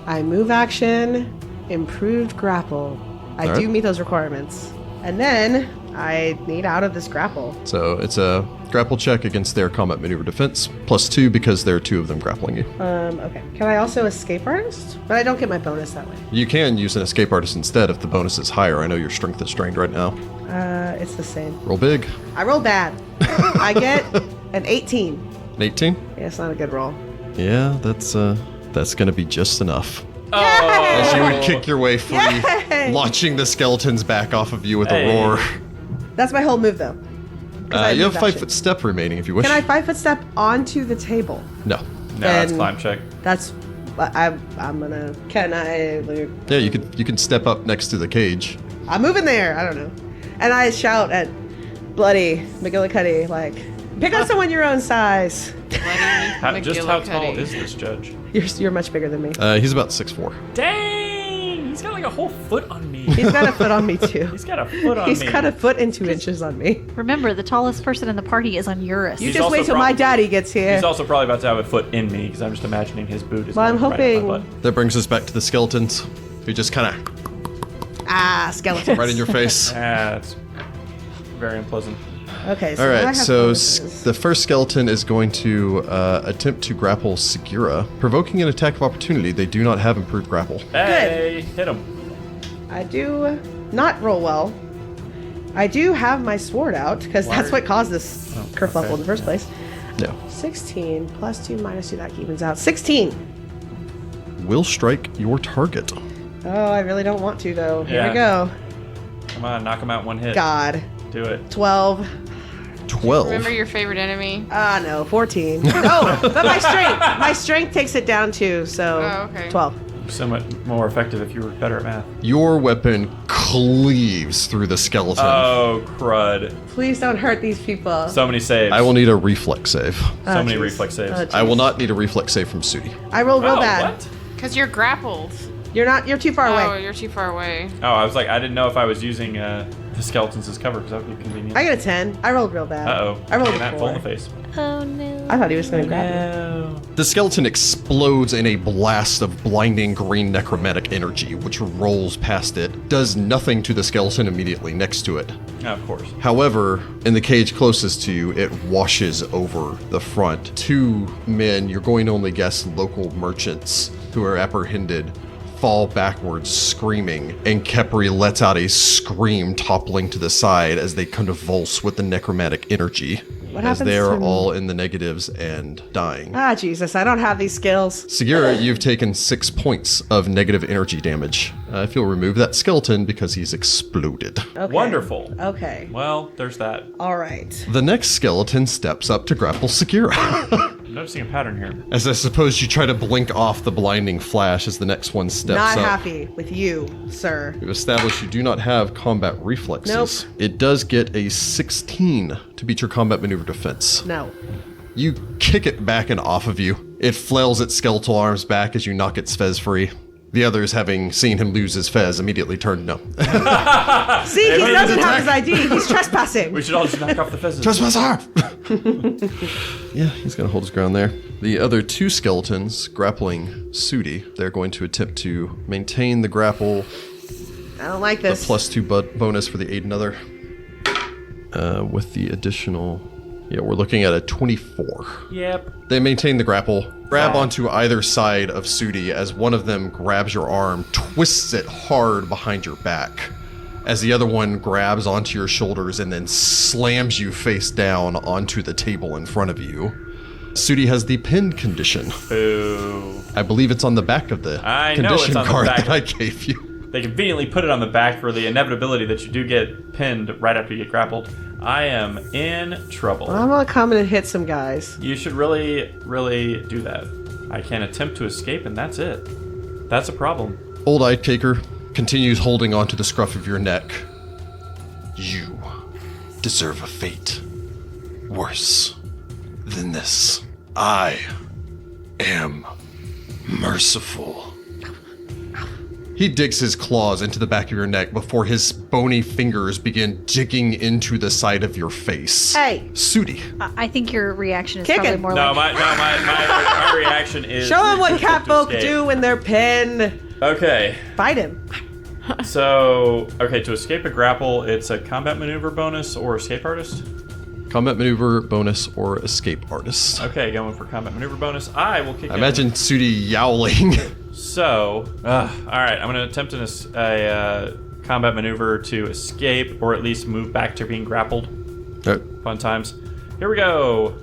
I move action, improved grapple. I All right. do meet those requirements, and then I need out of this grapple. So it's a grapple check against their combat maneuver defense, +2 because there are 2 of them grappling you. Okay. Can I also escape artist? But I don't get my bonus that way. You can use an escape artist instead if the bonus is higher. I know your strength is strained right now. It's the same. Roll big. I roll bad. I get an 18. An 18? Yeah, it's not a good roll. Yeah, that's gonna be just enough. Oh. As you would kick your way free, Yay! launching the skeletons back off of you with Hey. a roar. That's my whole move, though. 'Cause I You have move 5 action. foot step remaining if you wish. Can I 5 foot step onto the table? No. No, that's And- climb check. That's. I'm gonna. Can I? Yeah, you can step up next to the cage. I'm moving there. I don't know. And I shout at Bloody McGillicuddy, like, pick up someone your own size. Just how tall is this judge? You're much bigger than me. He's about 6'4". Dang! He's got like a whole foot on me. He's got a foot on me too. He's got a foot on He's me. got a foot and 2 inches on me. Remember, the tallest person in the party is on Eurus. You He's just also wait till my probably- daddy gets here. He's also probably about to have a foot in me because I'm just imagining his boot is Well, I'm right up my hoping- butt. That brings us back to the skeletons, who just kind of Skeletons. right in your face. That's very unpleasant. Okay, so All now I right, have so bonuses. the first skeleton is going to attempt to grapple Sagira, provoking an attack of opportunity. They do not have improved grapple. Hey, hit him. I do not roll well. I do have my sword out because that's what caused this kerfluffle in the first place. No. 16 plus 2 minus 2, that evens out. 16. Will strike your target. Oh, I really don't want to though. Here Yeah. we go. Come on, knock him out 1 hit. God. Do it. 12. 12. Remember your favorite enemy? No, 14. No, but my strength takes it down too, so Oh, okay. 12. So much more effective if you were better at math. Your weapon cleaves through the skeleton. Oh, crud. Please don't hurt these people. So many saves. I will need a reflex save. So many jeez. reflex saves. Oh, jeez. I will not need a reflex save from Sudi. I rolled real Oh, bad. what? Because you're grappled. You're too far Oh, away. you're too far away. Oh, I was like, I didn't know if I was using the skeletons as cover because that would be convenient. I got a 10. I rolled real bad. Uh-oh. I rolled Getting a that full in 4. the face. Oh no. I thought he was going to grab me. No. The skeleton explodes in a blast of blinding green necromantic energy, which rolls past it, does nothing to the skeleton immediately next to it. Oh, of course. However, in the cage closest to you, it washes over the front. 2 men, you're going to only guess local merchants who are apprehended, fall backwards screaming, and Kepri lets out a scream toppling to the side as they convulse with the necromantic energy. What as happens they are to- all in the negatives and dying. Ah, Jesus, I don't have these skills. Sagira, you've taken 6 points of negative energy damage. If you'll remove that skeleton because he's exploded. Okay. Wonderful. Okay. Well, there's that. All right. The next skeleton steps up to grapple Sagira. I'm noticing a pattern here. As I suppose you try to blink off the blinding flash as the next one steps Not up. happy with you, sir. We've established you do not have combat reflexes. Nope. It does get a 16 to beat your combat maneuver defense. No. You kick it back and off of you. It flails its skeletal arms back as you knock its fez free. The others, having seen him lose his fez, immediately turn no. See, he doesn't have his ID. He's trespassing. We should all just knock off the pheasants. Trespasser! Yeah, he's going to hold his ground there. The other 2 skeletons grappling Sudi, they're going to attempt to maintain the grapple, I don't like the this. +2 bonus for the aid another, with the additional... Yeah, we're looking at a 24. Yep. They maintain the grapple, grab onto either side of Sudi as one of them grabs your arm, twists it hard behind your back, as the other one grabs onto your shoulders and then slams you face down onto the table in front of you. Sudi has the pinned condition. Boo. I believe it's on the back of the I know it's condition on the card back. that I gave you. They conveniently put it on the back for the inevitability that you do get pinned right after you get grappled. I am in trouble. I'm gonna come in and hit some guys. You should really, really do that. I can attempt to escape, and that's it. That's a problem. Old Eye Taker continues holding onto the scruff of your neck. You deserve a fate worse than this. I am merciful. He digs his claws into the back of your neck before his bony fingers begin digging into the side of your face. Hey. Sudi. I think your reaction is Kick probably it. more No, like... my reaction is... Show him what to catfolk escape. do when they're pinned. Okay, Fight him. so... Okay, to escape a grapple, it's a combat maneuver bonus or escape artist? Combat maneuver bonus or escape artist. Okay, going for combat maneuver bonus. I will kick I in. imagine Sudi yowling. So, alright, I'm going to attempt a combat maneuver to escape, or at least move back to being grappled. Fun times. Here we go.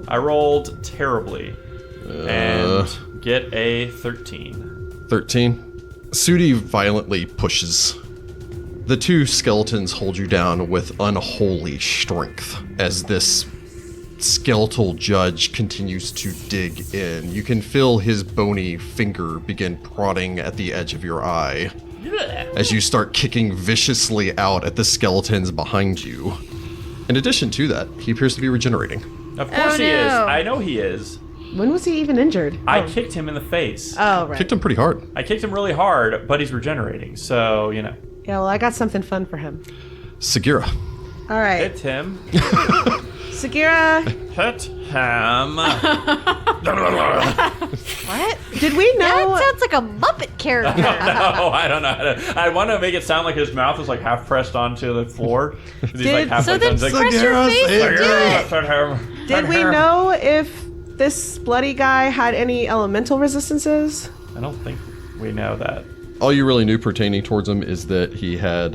I rolled terribly. And get a 13. 13. Sudi violently pushes. The 2 skeletons hold you down with unholy strength as this skeletal judge continues to dig in. You can feel his bony finger begin prodding at the edge of your eye as you start kicking viciously out at the skeletons behind you. In addition to that, he appears to be regenerating. Of course he is. no. I know he is. When was he even injured? I kicked him in the face. Oh, right. Kicked him pretty hard. I kicked him really hard, but he's regenerating, so, you know. Yeah, well, I got something fun for him. Sagira. All right. Hit him. Sagira, Hit him. What? did we know? That sounds like a Muppet character. No, I don't know how to. I want to make it sound like his mouth is like half pressed onto the floor. 'Cause he's like halfway so then done. He's like, press your Sagira, face save and do her. it. hit him. Did we know if this bloody guy had any elemental resistances? I don't think we know that. All you really knew pertaining towards him is that he had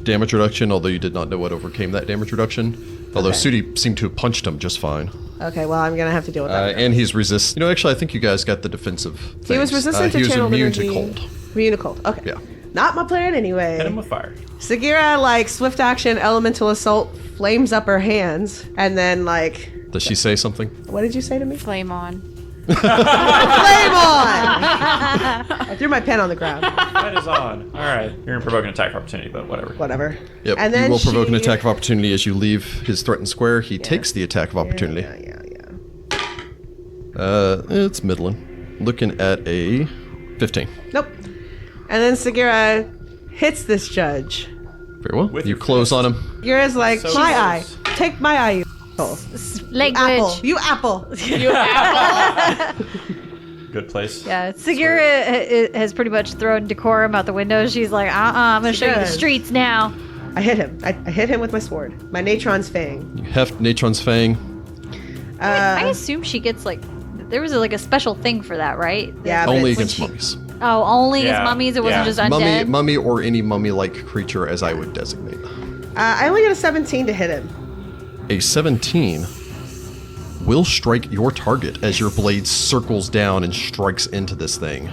damage reduction, although you did not know what overcame that damage reduction. Although Sudi seemed to have punched him just fine. Okay, well, I'm gonna have to deal with that. And he's resist. You know, actually, I think you guys got the defensive things. He was resistant to He was channeled immune to energy. cold. Immune to cold. Okay. Yeah. Not my plan Hit him anyway. with fire. Sagira, like, swift action, elemental assault, flames up her hands, and then, like... Does she say something? What did you say to me? Flame on. Flame on! I threw my pen on the ground. Light is on. All right. You're going to provoke an attack of opportunity, but whatever. Whatever. Yep. And You then will provoke an she- attack of opportunity as you leave his threatened square. He takes the attack of opportunity. Yeah. It's middling. Looking at a 15. Nope. And then Sagira hits this judge. Very well. With You your close fist. on him. Sagira's like, So my close. eye. Take my eye, you apple. Language. You apple. You apple. Good place. Yeah, Sagira has pretty much thrown decorum out the window. She's like, I'm going to show you the Good. streets now. I hit him. I hit him with my sword. My Natron's Fang. You heft Natron's Fang. I assume she gets like, there was like a special thing for that, right? Yeah, but Only it's- against mummies. Oh, only Yeah, as mummies? It wasn't yeah. just undead? Mummy or any mummy-like creature as I would designate. I only got a 17 to hit him. A 17 will strike your target as your blade circles down and strikes into this thing.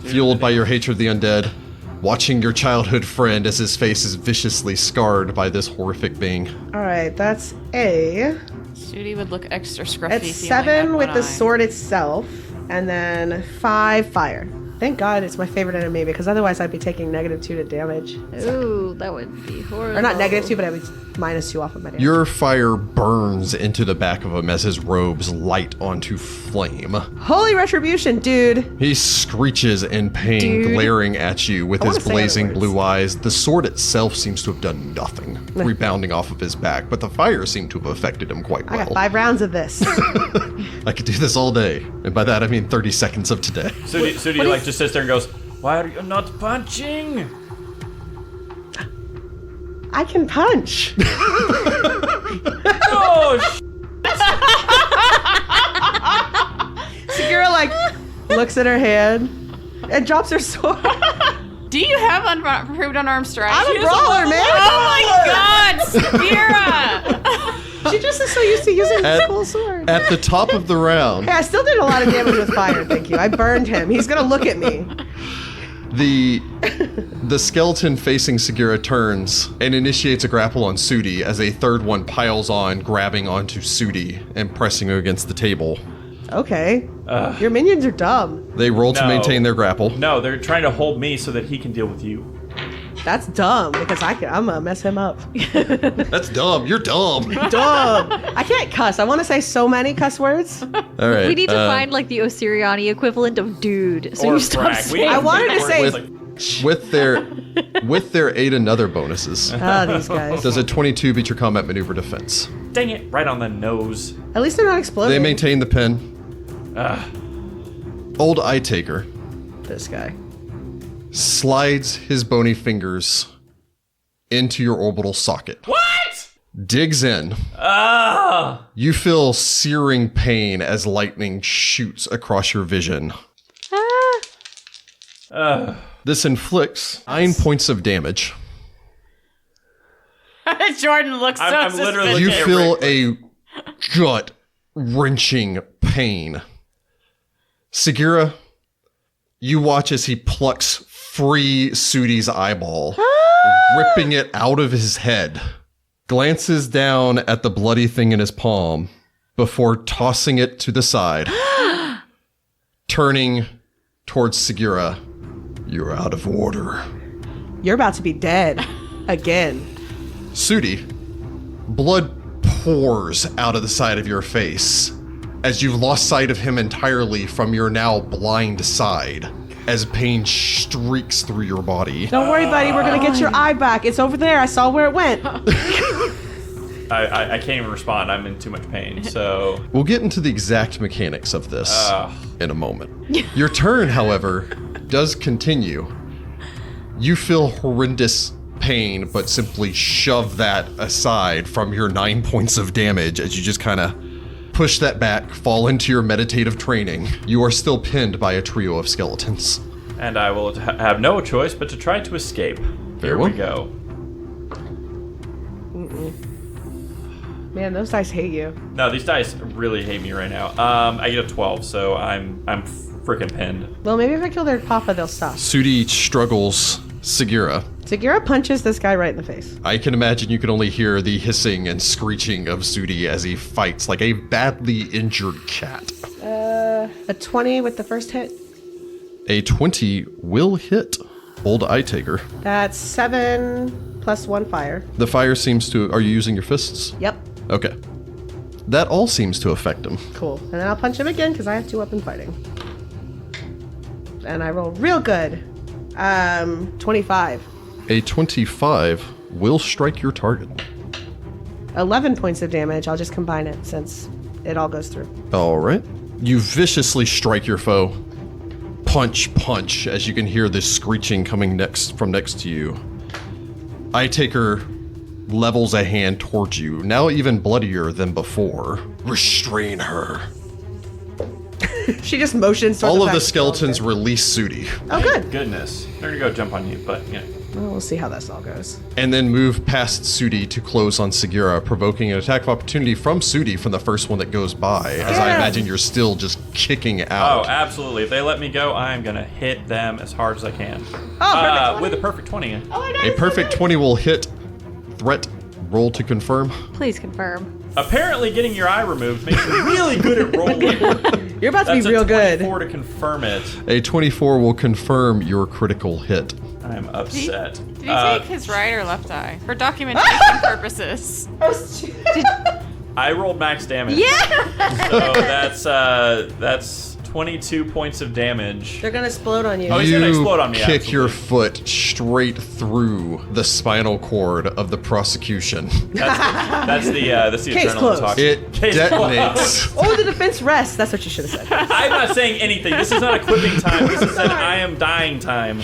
Fueled by your hatred of the undead, watching your childhood friend as his face is viciously scarred by this horrific being. All right, that's a... Sudi would look extra scruffy. That's if he 7 only had with one the eye. sword itself, and then 5 fire. Thank God it's my favorite enemy, because otherwise I'd be taking -2 to damage. Ooh, that would be horrible. Or not -2, but I would -2 off of my damage. Your fire burns into the back of him as his robes light onto flame. Holy retribution, dude! He screeches in pain, Dude. glaring at you with I his wanna say blazing other words. blue eyes. The sword itself seems to have done nothing, rebounding off of his back, but the fire seemed to have affected him quite I well. got 5 rounds of this. I could do this all day, and by that I mean 30 seconds of today. Sudi like just sits there and goes, "Why are you not punching?" I can punch. Oh, Sagira, like, looks at her hand and drops her sword. Do you have improved unarmed strike? I'm a She was brawler, man. Oh my God, Sagira! She just is so used to using At- this full sword. At the top of the round, Hey, I still did a lot of damage with fire, thank you. I burned him. He's gonna look at me. the skeleton facing Sagira turns and initiates a grapple on Sudi as a third one piles on, grabbing onto Sudi and pressing her against the table. Okay. Your minions are dumb. They roll to No. maintain their grapple. no, they're trying to hold me so that he can deal with you. That's dumb because I'm gonna mess him up. That's dumb. You're dumb. Dumb. I can't cuss. I want to say so many cuss words. All right. We need to find like the Osiriani equivalent of dude. So Or you stop frack. saying I wanted to say- with their 8 and other bonuses. Oh, these guys. Does a 22 beat your combat maneuver defense? Dang it! Right on the nose. At least they're not exploding. They maintain the pin. Old Eye Taker This guy. slides his bony fingers into your orbital socket. What? Digs in. Ah! You feel searing pain as lightning shoots across your vision. This inflicts 9 points of damage. Jordan looks so I'm literally You suspicious. looking at feel a gut-wrenching pain. Sagira, you watch as he plucks free Sudi's eyeball, ripping it out of his head, glances down at the bloody thing in his palm before tossing it to the side, turning towards Sagira. You're out of order. You're about to be dead. Again. Sudi, blood pours out of the side of your face as you've lost sight of him entirely from your now blind side as pain streaks through your body. Don't worry, buddy. We're going to get your eye back. It's over there. I saw where it went. I can't even respond. I'm in too much pain. So We'll get into the exact mechanics of this in a moment. Your turn, however, does continue. You feel horrendous pain, but simply shove that aside from your 9 points of damage as you just kind of push that back, fall into your meditative training. You are still pinned by a trio of skeletons. and I will have no choice but to try to escape. Very Here well. we go. Man, those dice hate you. No, these dice really hate me right now. I get a 12, so I'm freaking pinned. Well, maybe if I kill their papa, they'll stop. Sudi struggles Sagira. Sagira punches this guy right in the face. I can imagine you can only hear the hissing and screeching of Sudi as he fights like a badly injured cat. A 20 with the first hit. A 20 will hit old eye taker. That's 7 plus 1 fire. The fire seems to... Are you using your fists? Yep. Okay. That all seems to affect him. Cool. And then I'll punch him again because I have 2 weapon fighting. And I roll real good. 25. A 25 will strike your target. 11 points of damage. I'll just combine it since it all goes through. All right. You viciously strike your foe. Punch, punch, as you can hear this screeching coming from next to you. Eye taker levels a hand towards you, now even bloodier than before. Restrain her. She just motions. All of the skeletons release Sudi. Oh, good. Goodness. They're gonna go jump on you, but, you know. Well, we'll see how this all goes. And then move past Sudi to close on Sagira, provoking an attack of opportunity from Sudi from the first one that goes by, as I imagine you're still just kicking Oh, out. absolutely. If they let me go, I'm gonna hit them as hard as I can. Oh, perfect. With a perfect 20. Oh my god. A perfect 20 will hit. Threat, roll to confirm. Please confirm. Apparently, getting your eye removed makes you really good at rolling. You're about to That's be real a good. 24 to confirm it. A 24 will confirm your critical hit. I'm upset. Did he take his right or left eye? For documentation purposes. I rolled max damage. Yeah! So that's 22 points of damage. They're gonna explode on you. Oh, he's gonna explode on me, kick absolutely. your foot straight through the spinal cord of the prosecution. That's the Case adrenaline closed. talk. It Case detonates. Oh, the defense rests. That's what you should have said. I'm not saying anything. This is not equipping time. This is an I am dying time.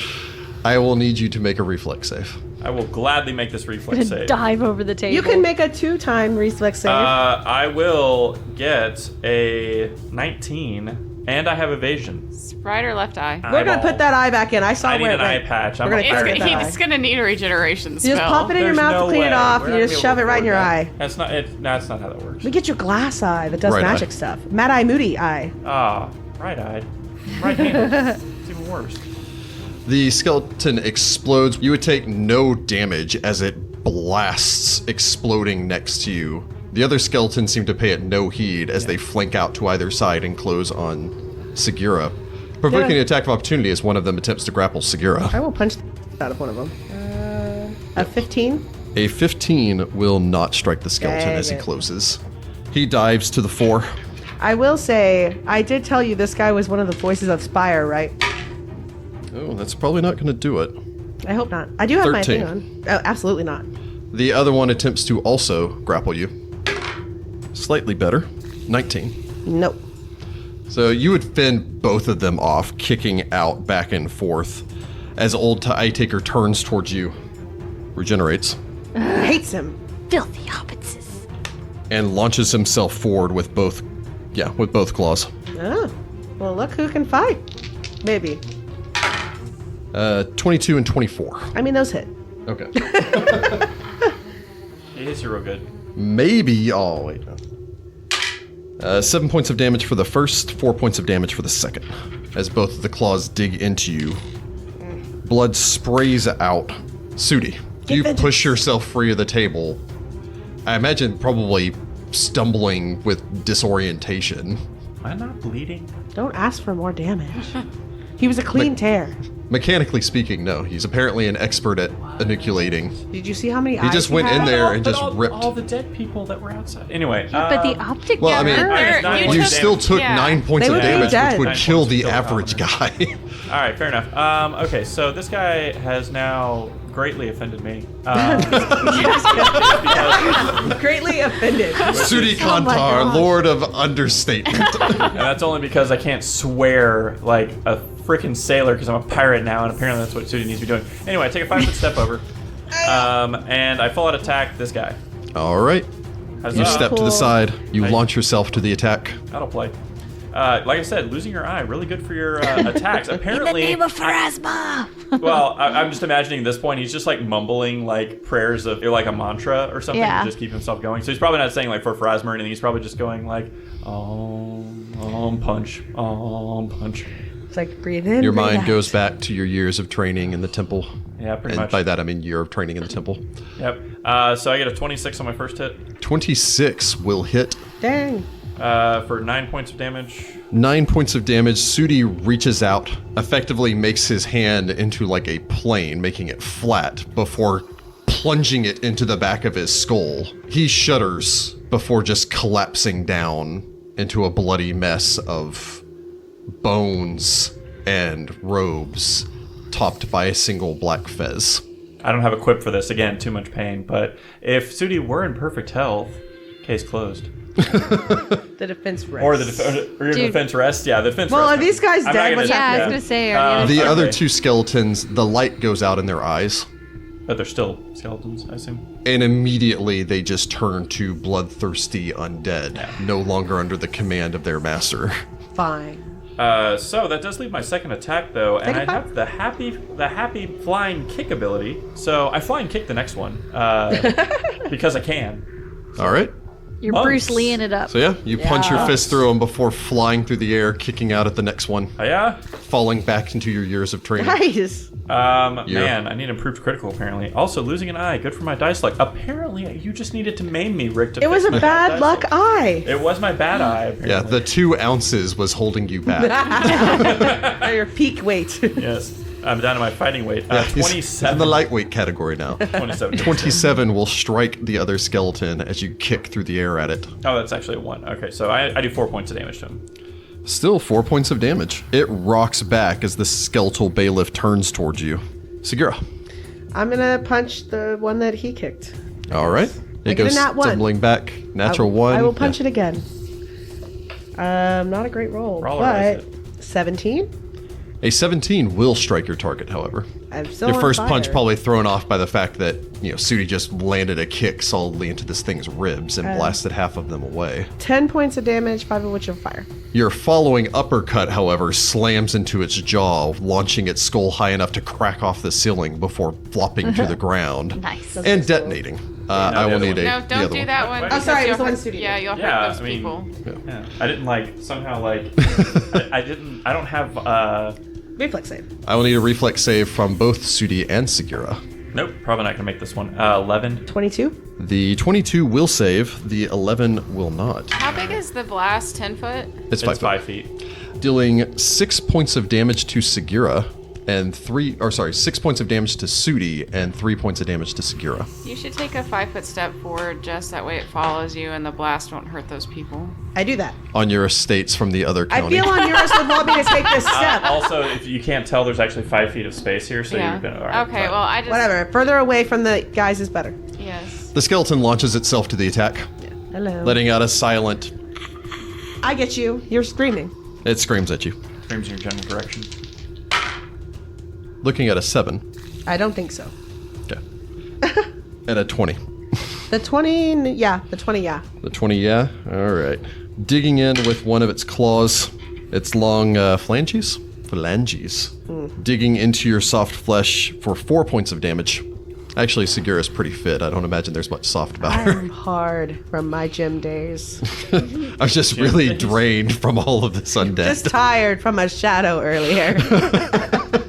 I will need you to make a reflex save. I will gladly make this reflex save. Dive over the table. You can make a 2-time reflex save. I will get a 19, and I have evasion. Right or left eye? We're gonna put that eye back in. I saw I where need it an eye went. patch. We're I'm gonna a get rid pirate. of that eye. He's gonna need a regeneration spell. You just pop it in your There's mouth no to clean it way. off. We're And not you just gonna shove it right in your afford eye. that. That's not how that works. We get your glass eye that does Right magic eye. stuff. Mad Eye Moody Eye. Ah, right-eyed. Right-handed. It's even worse. The skeleton explodes. You would take no damage as it blasts, exploding next to you. The other skeletons seem to pay it no heed as they flank out to either side and close on Sagira. Provoking an attack of opportunity as one of them attempts to grapple Sagira. I will punch the out of one of them. A 15. A 15 will not strike the skeleton Dang as he it. closes. He dives to the floor. I will say, I did tell you this guy was one of the voices of Spire, right? Oh, that's probably not going to do it. I hope not. I do have my 13. thing on. Oh, absolutely not. The other one attempts to also grapple you. Slightly better. 19. Nope. So you would fend both of them off, kicking out back and forth as old Eye Taker turns towards you, regenerates, Hates him. Filthy hobbitses. and launches himself forward with both claws. Oh. Well, look who can fight. Maybe. 22 and 24. I mean, those hit. Okay. It hits you real good. Maybe. Oh, wait. No. 7 points of damage for the first, 4 points of damage for the second, as both of the claws dig into you. Blood sprays out. Sudi, you vengeance. push yourself free of the table. I imagine probably stumbling with disorientation. Am I not bleeding? Don't ask for more damage. He was a clean tear. Mechanically speaking, no. He's apparently an expert at enucleating. Did you see how many He eyes just went in had? there and But just all, ripped. all the dead people that were outside. Anyway. But the optic Well, I mean, nerve- Alright, nine You You points of still damage. took Yeah. 9 points They of would be damage, dead. which would 9 kill points the of kill average guy. All right, fair enough. Okay, so this guy has now greatly offended me. Because- Greatly offended. Sudi Oh my Kontar, gosh. Lord of Understatement. and that's only because I can't swear like a freaking sailor because I'm a pirate now, and apparently that's what Sudi needs to be doing. Anyway, I take a 5-foot step over, and I full out attack this guy. All right. Huzzah. You step to Cool. the side. You Hey. launch yourself to the attack. That'll play. Like I said, losing your eye really good for your attacks. Apparently, In the name of Pharasma! well, I'm just imagining at this point he's just like mumbling like prayers of like a mantra or something Yeah. to just keep himself going. So he's probably not saying like for Pharasma or anything. He's probably just going like punch, punch. It's like breathe in. Your breathe mind out. goes back to your years of training in the temple. Yeah, pretty And much. by that, I mean year of training in the temple. Yep. So I get a 26 on my first hit 26 will hit. Dang. for 9 points of damage. 9 points of damage. Sudi reaches out, effectively makes his hand into like a plane, making it flat before plunging it into the back of his skull. He shudders before just collapsing down into a bloody mess of bones and robes topped by a single black fez. I don't have a quip for this. Again, too much pain. But if Sudi were in perfect health, case closed. The defense rests. Or your Dude. defense rest. Yeah, the defense Well, rest. are these guys I'm dead? not gonna- What's Yeah, I was happening? gonna say. Are The Okay. other two skeletons, the light goes out in their eyes, But they're still skeletons, I assume. and immediately they just turn to bloodthirsty undead, no longer under the command of their master. Fine. So that does leave my second attack though, and Take a I have the happy flying kick ability. So I flying kick the next one because I can. All right. You're Monks. Bruce Lee-ing it up. So yeah, you punch your Yeah. fist through him before flying through the air, kicking out at the next one, Oh yeah. falling back into your years of training. Nice. Yeah. Man, I need improved critical apparently. Also losing an eye, good for my dice luck. Apparently, you just needed to maim me, Rick. To It was fix a my bad dice luck eye. It was my bad eye. Apparently. Yeah, the 2 ounces was holding you back. Your peak weight. Yes, I'm down to my fighting weight. He's 27. in the lightweight category now. 27. 27 will strike the other skeleton as you kick through the air at it. Oh, that's actually a 1. Okay, so I do 4 points of damage to him. Still 4 points of damage. It rocks back as the skeletal bailiff turns towards you. Sagira. I'm gonna punch the one that he kicked. All right. I It get a goes nat 1. stumbling back. Natural 1. I will punch Yeah. it again. Not a great roll, Rollerize but 17. A 17 will strike your target, however. I'm still Your on first punch fire. probably thrown off by the fact that, Sudi just landed a kick solidly into this thing's ribs and blasted half of them away. 10 points of damage, 5 of which are fire. Your following uppercut, however, slams into its jaw, launching its skull high enough to crack off the ceiling before flopping to the ground. Nice. And detonating. I the will other need one. No, the don't other do one. that one. Oh, because sorry, it was you'll the one hurt- Sudi Yeah, did. you'll Yeah, hurt those I mean- people. Yeah. I didn't somehow I don't have Reflex save. I will need a reflex save from both Sudi and Sagira. Nope, probably not gonna make this one. 11. 22. The 22 will save, the 11 will not. How big is the blast? 10 foot? It's It's 5 5 feet. Dealing 6 points of damage to Sagira and 6 points of damage to Sudi and 3 points of damage to Sagira. You should take a 5-foot step forward, just that way it follows you and the blast won't hurt those people. I do that. On your estates from the other I county. feel on yours would want me to take this step. Also, if you can't tell, there's actually 5 feet of space here, so Yeah. you're gonna. All right, Okay, fine. well, I just. Whatever. Further away from the guys is better. Yes. The skeleton launches itself to the attack, Hello. letting out a silent. I get you. You're screaming. It screams at you. Screams in your general direction. Looking at a 7. I don't think so. Okay. And a 20. The 20, yeah. The 20, yeah. The 20, yeah? Alright. Digging in with one of its claws, its long phalanges? Phalanges. Digging into your soft flesh for 4 points of damage. Actually, Sagira's pretty fit. I don't imagine there's much soft about her. I'm hard from my gym days. I'm just really drained from all of this undead. Just tired from a shadow earlier.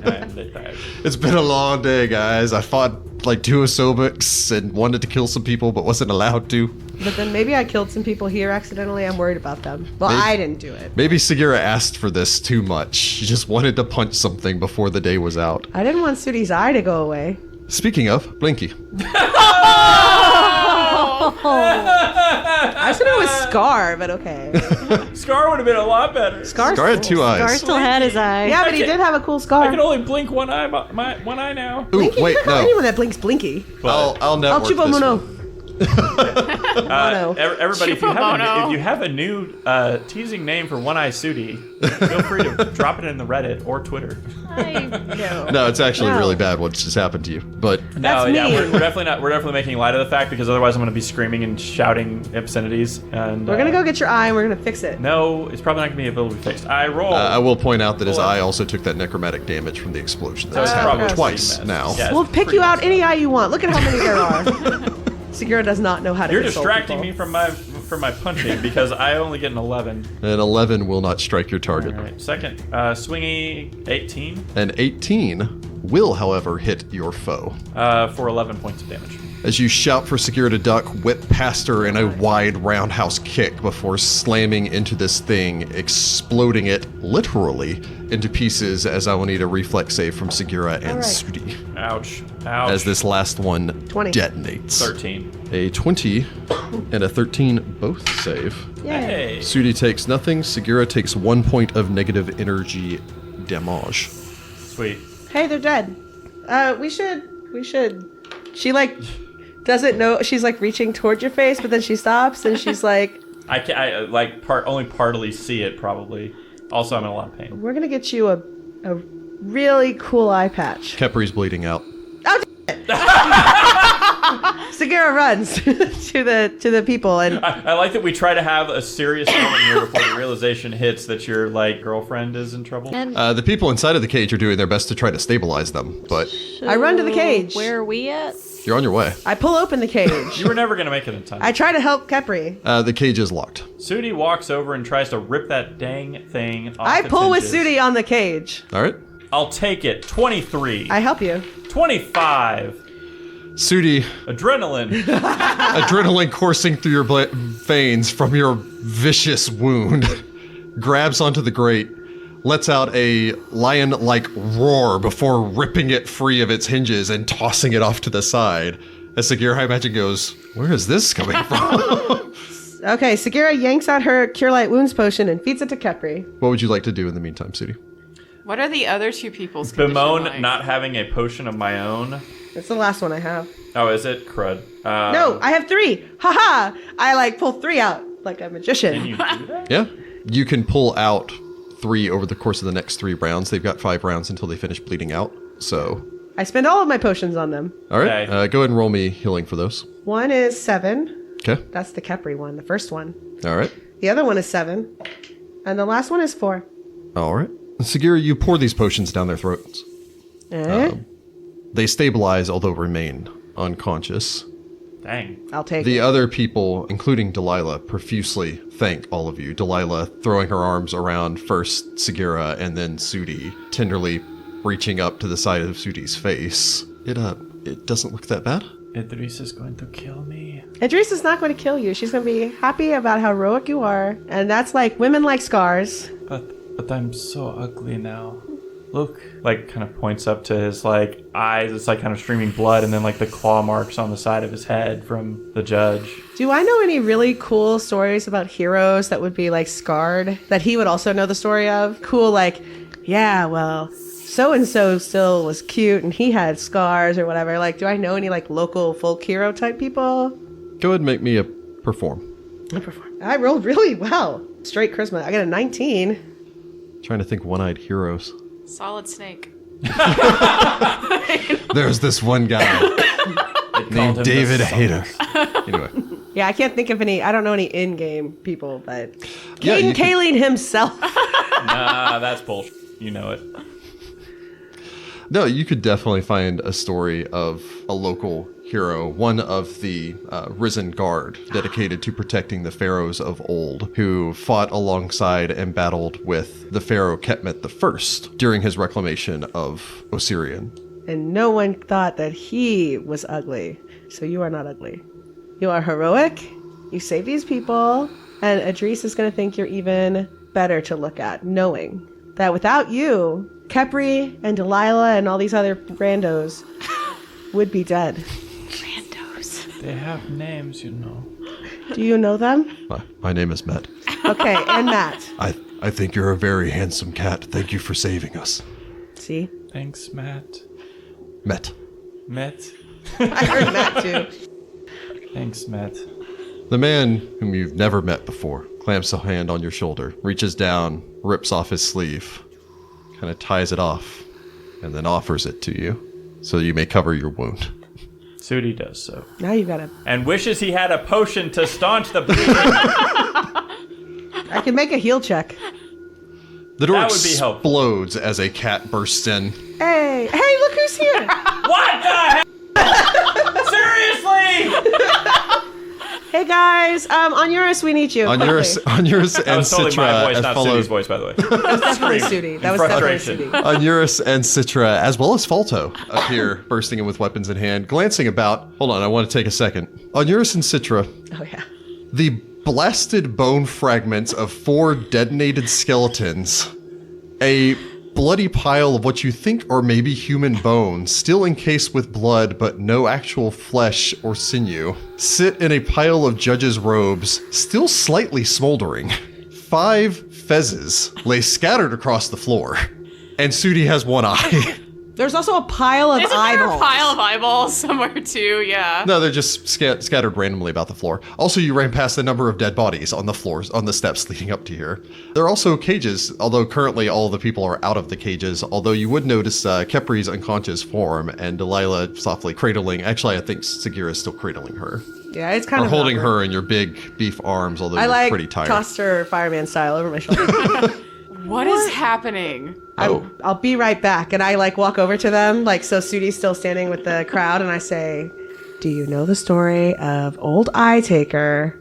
And they died. It's been a long day, guys. I fought like 2 Asobics and wanted to kill some people but wasn't allowed to. But then maybe I killed some people here accidentally. I'm worried about them. Well, Maybe- I didn't do it. Maybe Sagira asked for this too much. She just wanted to punch something before the day was out. I didn't want Sudi's eye to go away. Speaking of, Blinky. I said it was Scar, but okay. Scar would have been a lot better. Scar's Scar had cool. 2 eyes. Gar still had his eye. Yeah, but he did have a cool scar. I can only blink one eye. One eye now. Ooh, Blinky, wait, you can have no. anyone that blinks Blinky. I'll network Chupa this Mono. one. Mono. Everybody, Chupamono. if you have a new teasing name for One Eye Sudi, feel free to drop it in the Reddit or Twitter. No, it's actually No. really bad what just happened to you. But No, That's yeah, me. we're definitely not. We're definitely making light of the fact because otherwise I'm going to be screaming and shouting obscenities. And We're gonna go get your eye and we're gonna fix it. No, it's probably not going to be able to be fixed. I roll. I will point out that his Hold on. eye also took that necromantic damage from the explosion. So That's it's happened probably twice pretty now. messed. Yeah, We'll it's pick pretty you out messed any up. eye you want. Look at how many there are. Sagira does not know how to You're console distracting people. me from my punching because I only get an 11. An 11 will not strike your target. All right. Second, swingy 18 An 18 will, however, hit your foe. for 11 points of damage. As you shout for Sagira to duck, whip past her in a wide roundhouse kick before slamming into this thing, exploding it literally into pieces as I will need a reflex save from Sagira and Sudi. Ouch. Ouch. As this last one 20. detonates. 13. A 20 and a 13 both save. Hey. Sudi takes nothing. Sagira takes 1 point of negative energy damage. Sweet. Hey, they're dead. We should. She doesn't know. She's reaching towards your face, but then she stops and she's like, I only partly see it probably. Also, I'm in a lot of pain. "We're gonna get you a really cool eye patch." Kepri's bleeding out. Sagira runs to the people and I like that we try to have a serious moment here before the realization hits that your girlfriend is in trouble. And The people inside of the cage are doing their best to try to stabilize them, but I run to the cage. Where are we at? you're on your way. I pull open the cage. You were never gonna make it in time. I try to help Kepri. The cage is locked. Sudi walks over and tries to rip that dang thing off I its pull with hinges. Sudi on the cage. All right. I'll take it. 23. I help you. 25. Sudi, Adrenaline. adrenaline coursing through your veins from your vicious wound, grabs onto the grate, lets out a lion-like roar before ripping it free of its hinges and tossing it off to the side. As Sagira, I imagine, goes, "Where is this coming from?" Okay, Sagira yanks out her Cure Light Wounds potion and feeds it to Kepri. What would you like to do in the meantime, Sudi? What are the other two people's condition Bemoan like? not having a potion of my own. It's the last one I have. Oh, is it? Crud. No, I have 3. Haha! I pull 3 out like a magician. Can you do that? Yeah. You can pull out 3 over the course of the next 3 rounds. They've got 5 rounds until they finish bleeding out. So, I spend all of my potions on them. all right. Okay. Go ahead and roll me healing for those. One is 7. Okay. That's the Kepri one, the first one. All right. The other one is 7. And the last one is 4. All right. Sagira, you pour these potions down their throats. They stabilize, although remain unconscious. Dang. I'll take The it. other people, including Delilah, profusely thank all of you. Delilah throwing her arms around first Sagira and then Sudi, tenderly reaching up to the side of Sudi's face. It doesn't look that bad. Idris is going to kill me. Idris is not going to kill you. She's going to be happy about how heroic you are. And that's women like scars. But I'm so ugly now. Look. Kind of points up to his, eyes. It's, kind of streaming blood, and then, the claw marks on the side of his head from the judge. Do I know any really cool stories about heroes that would be, scarred? That he would also know the story of? Cool, yeah, well, so-and-so still was cute, and he had scars or whatever. Do I know any, local folk hero type people? Go ahead and make me a perform. I rolled really well. Straight charisma. I got a 19. Trying to think one-eyed heroes. Solid Snake. There's this one guy named David Hayter. Anyway. Yeah, I can't think of any. I don't know any in-game people, but Yeah, you Caden can- Kaling himself. Nah, that's bullshit. You know it. No, you could definitely find a story of a local hero, one of the risen guard dedicated to protecting the pharaohs of old, who fought alongside and battled with the pharaoh Ketmet I during his reclamation of Osirian. And no one thought that he was ugly. So you are not ugly. You are heroic. You save these people. And Idris is going to think you're even better to look at, knowing that without you, Kepri and Delilah and all these other randos would be dead. Randos. They have names, you know. Do you know them? My name is Matt. Okay, and Matt. I think you're a very handsome cat. Thank you for saving us. See? Thanks, Matt. Met. Met. I heard Matt too. Thanks, Matt. The man, whom you've never met before, clamps a hand on your shoulder, reaches down, rips off his sleeve, kind of ties it off, and then offers it to you so you may cover your wound. Sudi does so. Now you got to... And wishes he had a potion to staunch the bleeding. I can make a heal check. The door That would be helpful. explodes as a cat bursts in. Hey, look who's here. What the hell? Seriously? Hey guys, Onuris, we need you. Onuris and That was totally my Sitra voice, as not followed. Sudi's voice, by the way. That was definitely Sudi. That was definitely Frustration. Sudi. Onuris and Sitra, as well as Falto, appear bursting in with weapons in hand, glancing about. Hold on, I want to take a second. Onuris and Sitra, Oh yeah. the blasted bone fragments of 4 detonated skeletons, a bloody pile of what you think are maybe human bones, still encased with blood but no actual flesh or sinew, sit in a pile of judges' robes, still slightly smoldering. 5 fezzes lay scattered across the floor, and Sudi has 1 eye. There's also a pile of Isn't there eyeballs. a pile of eyeballs somewhere too? Yeah. No, they're just scattered randomly about the floor. Also, you ran past a number of dead bodies on the floors, on the steps leading up to here. There are also cages, although currently all of the people are out of the cages, although you would notice Kepri's unconscious form and Delilah softly cradling. Actually, I think Sagira is still cradling her. Yeah, it's kind Or of holding awkward. her in your big beef arms, although I you're like pretty tired. tossed her fireman style over my shoulder. What is happening? I'll be right back. And I like walk over to them, like, so Sudi's still standing with the crowd, and I say, do you know the story of Old Eye Taker?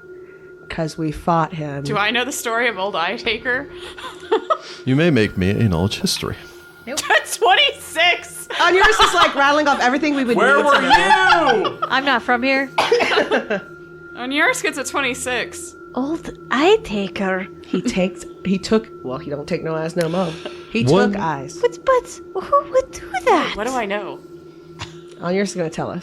Because we fought him. Do I know the story of Old Eye Taker? You may make me a knowledge history. 26! Onuris is like rattling off everything we would Where need were to know. you? I'm not from here. Onuris gets a 26. Old eye taker. He took, well, he don't take no eyes no more. He One- took eyes. But who would do that? What do I know? Onuris is going to tell us.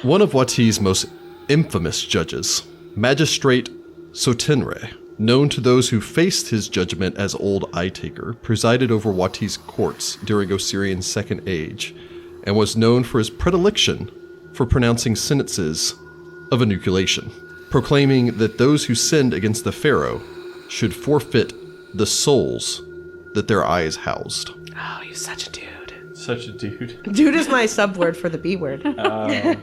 One of Wati's most infamous judges, Magistrate Sotenre, known to those who faced his judgment as Old Eye Taker, presided over Wati's courts during Osirian's Second Age, and was known for his predilection for pronouncing sentences of inoculation, proclaiming that those who sinned against the pharaoh should forfeit the souls that their eyes housed. Oh, you're such a dude. Such a dude. Dude is my subword for the B word. Okay.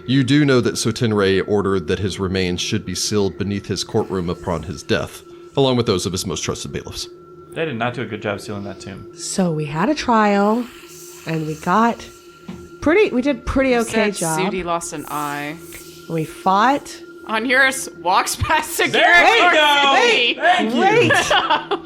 You do know that Sotenre ordered that his remains should be sealed beneath his courtroom upon his death, along with those of his most trusted bailiffs. They did not do a good job sealing that tomb. So we had a trial, and we did pretty okay Said job. Sudi lost an eye. We fought. Onuris walks past Sagira. There you go! Wait! Thank you! Wait!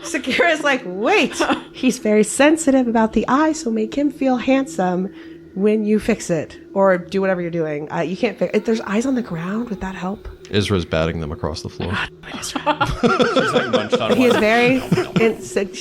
Sagira's like, wait! He's very sensitive about the eye, so make him feel handsome when you fix it. Or do whatever you're doing. You can't fix it. There's eyes on the ground. Would that help? Isra's batting them across the floor. She's like munched on He is one. very...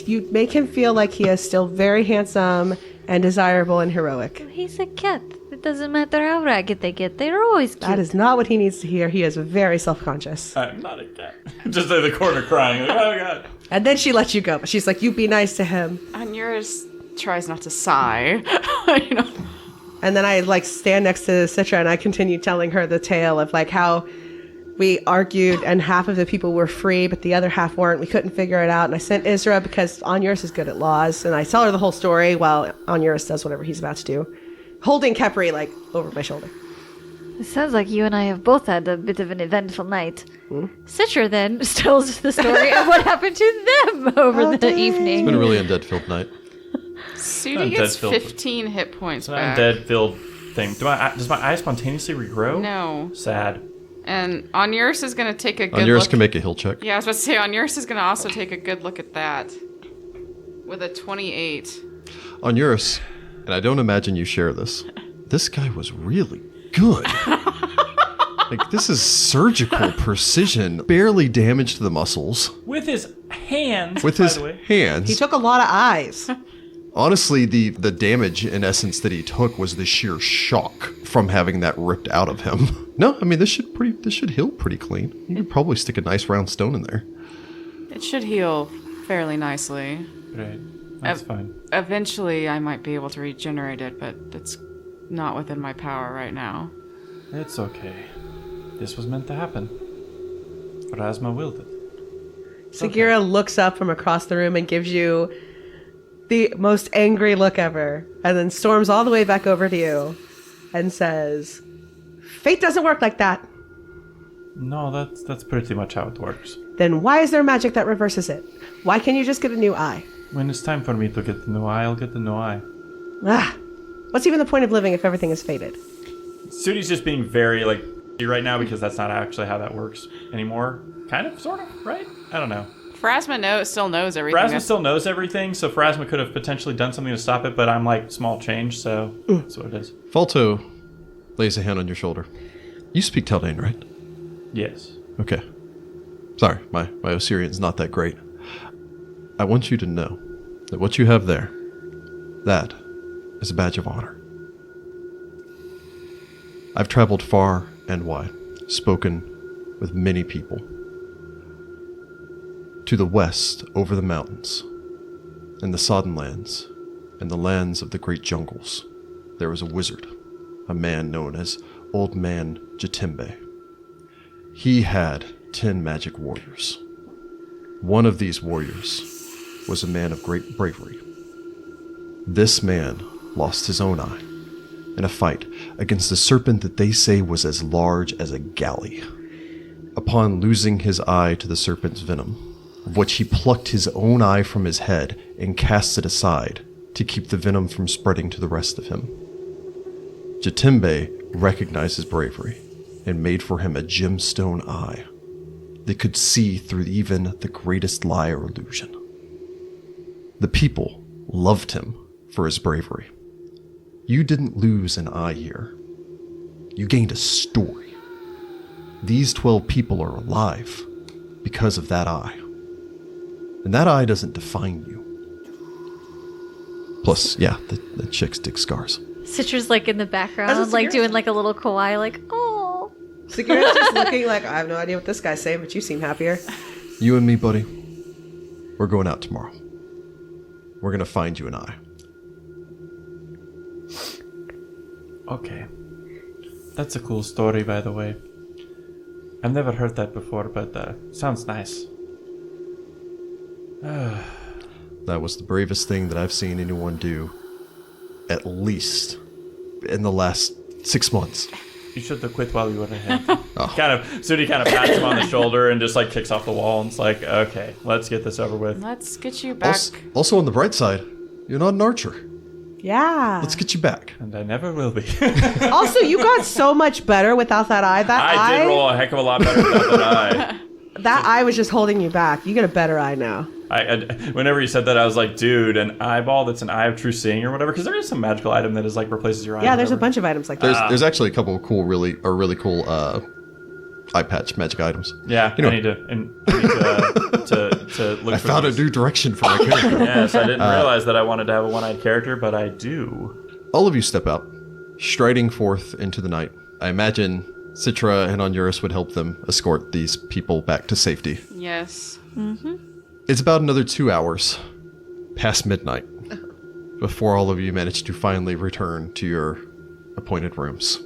you make him feel like he is still very handsome and desirable and heroic. He's a cat. It doesn't matter how ragged they get. They're always cute. That is not what he needs to hear. He is very self-conscious. I'm not a cat. Just in the corner crying. Like, oh, God. And then she lets you go. But she's like, you be nice to him. Onuris tries not to sigh. You know? And then I like stand next to Sitra and I continue telling her the tale of like how we argued and half of the people were free, but the other half weren't. We couldn't figure it out. And I sent Isra because Onuris is good at laws. And I tell her the whole story while Onuris does whatever he's about to do. Holding Kepri like over my shoulder. It sounds like you and I have both had a bit of an eventful night. Citra then tells the story of what happened to them over the evening. It's been a really undead-filled night. Sudi gets Undead-filled. 15 hit points It's an back. undead-filled thing. Does my eye spontaneously regrow? No. Sad. And Onuris is going to take a good Onuris look. can make a heal check. Yeah, I was about to say, Onuris is going to also take a good look at that. With a 28. Onuris, and I don't imagine you share this, this guy was really good. Like, this is surgical precision, barely damage to the muscles. With his hands, With by his the way. hands. He took a lot of eyes. Honestly, the damage, in essence, that he took was the sheer shock from having that ripped out of him. No, I mean, this should heal pretty clean. You could probably stick a nice round stone in there. It should heal fairly nicely. Right. That's fine. Eventually, I might be able to regenerate it, but it's not within my power right now. It's okay. This was meant to happen. Pharasma willed it. Sagira looks up from across the room and gives you the most angry look ever, and then storms all the way back over to you and says, "Fate doesn't work like that." No, that's pretty much how it works. Then why is there magic that reverses it? Why can't you just get a new eye? When it's time for me to get the new eye, I'll get the new eye. Ah, what's even the point of living if everything is fated? Sudi's just being very, like, right now because that's not actually how that works anymore. Kind of, sort of, right? I don't know. Pharasma still knows everything. Pharasma still knows everything, so Pharasma could have potentially done something to stop it, but I'm like, small change, so that's what it is. Falto lays a hand on your shoulder. You speak Taldane, right? Yes. Okay. Sorry, my Osirian's not that great. I want you to know that what you have there, that is a badge of honor. I've traveled far and wide, spoken with many people. To the west, over the mountains, in the sodden lands, and the lands of the great jungles, there was a wizard, a man known as Old Man Jatimbe. He had 10 magic warriors. One of these warriors was a man of great bravery. This man lost his own eye in a fight against a serpent that they say was as large as a galley. Upon losing his eye to the serpent's venom, of which he plucked his own eye from his head and cast it aside to keep the venom from spreading to the rest of him. Jatimbe recognized his bravery and made for him a gemstone eye that could see through even the greatest lie or illusion. The people loved him for his bravery. You didn't lose an eye here. You gained a story. These 12 people are alive because of that eye. And that eye doesn't define you. Plus, yeah, the chick's dick scars. Citra's like in the background, like doing like a little kawaii, like, oh. Sagira's just looking like, I have no idea what this guy's saying, but you seem happier. You and me, buddy, we're going out tomorrow. We're going to find you an eye. Okay. That's a cool story, by the way. I've never heard that before, but sounds nice. That was the bravest thing that I've seen anyone do, at least in the last 6 months. You should have quit while you were ahead. Sudi kind of pats him on the shoulder and just like kicks off the wall and it's like, okay, let's get this over with. Let's get you back. Also on the bright side, you're not an archer. Yeah. Let's get you back. And I never will be. Also, you got so much better without that eye. I did roll a heck of a lot better without that eye. That eye was just holding you back. You get a better eye now. Whenever you said that, I was like, dude, an eyeball that's an eye of true seeing or whatever, because there is some magical item that is like replaces your eye. Yeah, there's a bunch of items like that. There's actually a couple of really cool eye patch magic items. Yeah, anyway. I need to look. I found a new direction for my character. Yes, I didn't realize that I wanted to have a one-eyed character, but I do. All of you step out, striding forth into the night. I imagine Sitra and Onuris would help them escort these people back to safety. Yes. It's about another 2 hours past midnight before all of you manage to finally return to your appointed rooms.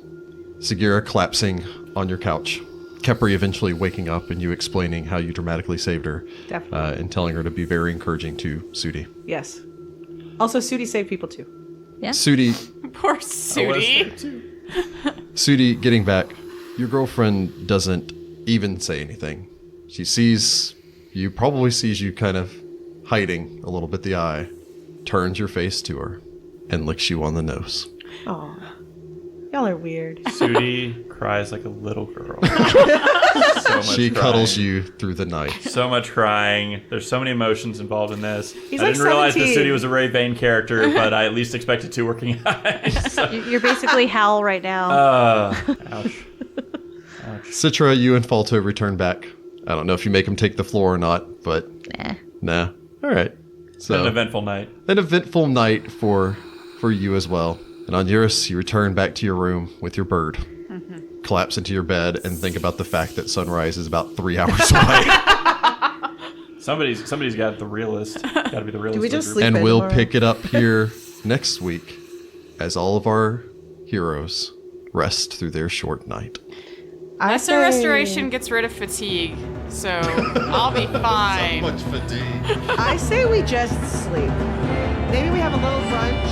Sagira collapsing on your couch. Kepri eventually waking up and you explaining how you dramatically saved her. Definitely. And telling her to be very encouraging to Sudi. Yes. Also, Sudi saved people too. Yeah. Sudi, Poor Sudi. Sudi getting back. Your girlfriend doesn't even say anything. She probably sees you kind of hiding a little bit the eye, turns your face to her, and licks you on the nose. Aw. Y'all are weird. Sudi cries like a little girl. So much She crying. cuddles you through the night. So much crying. There's so many emotions involved in this. He's I like didn't realize that 17. Sudi was a very vain character, but I at least expected two working eyes. So. You're basically Hal right now. Ouch. Sitra, you and Falto return back. I don't know if you make him take the floor or not, but nah. All right. So An eventful night. An eventful night for you as well. And Onuris, you return back to your room with your bird. Collapse into your bed and think about the fact that sunrise is about 3 hours away. Somebody's got the realist. Got to be the realist. Do we of the just group. sleep And in we'll tomorrow? pick it up here next week as all of our heroes rest through their short night. Lesser restoration gets rid of fatigue, so I'll be fine. much fatigue. I say we just sleep. Maybe we have a little brunch.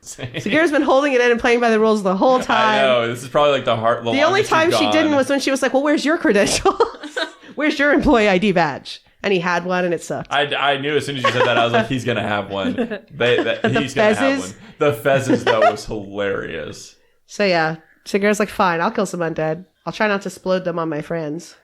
Sagira's been holding it in and playing by the rules the whole time. I know. This is probably like the The only time she didn't was when she was like, well, where's your credentials? Where's your employee ID badge? and he had one and it sucked. I knew as soon as you said that, I was like, he's gonna have one. He's gonna have one. The fezzes though was hilarious. So yeah, Sagira's like, fine, I'll kill some undead. I'll try not to explode them on my friends.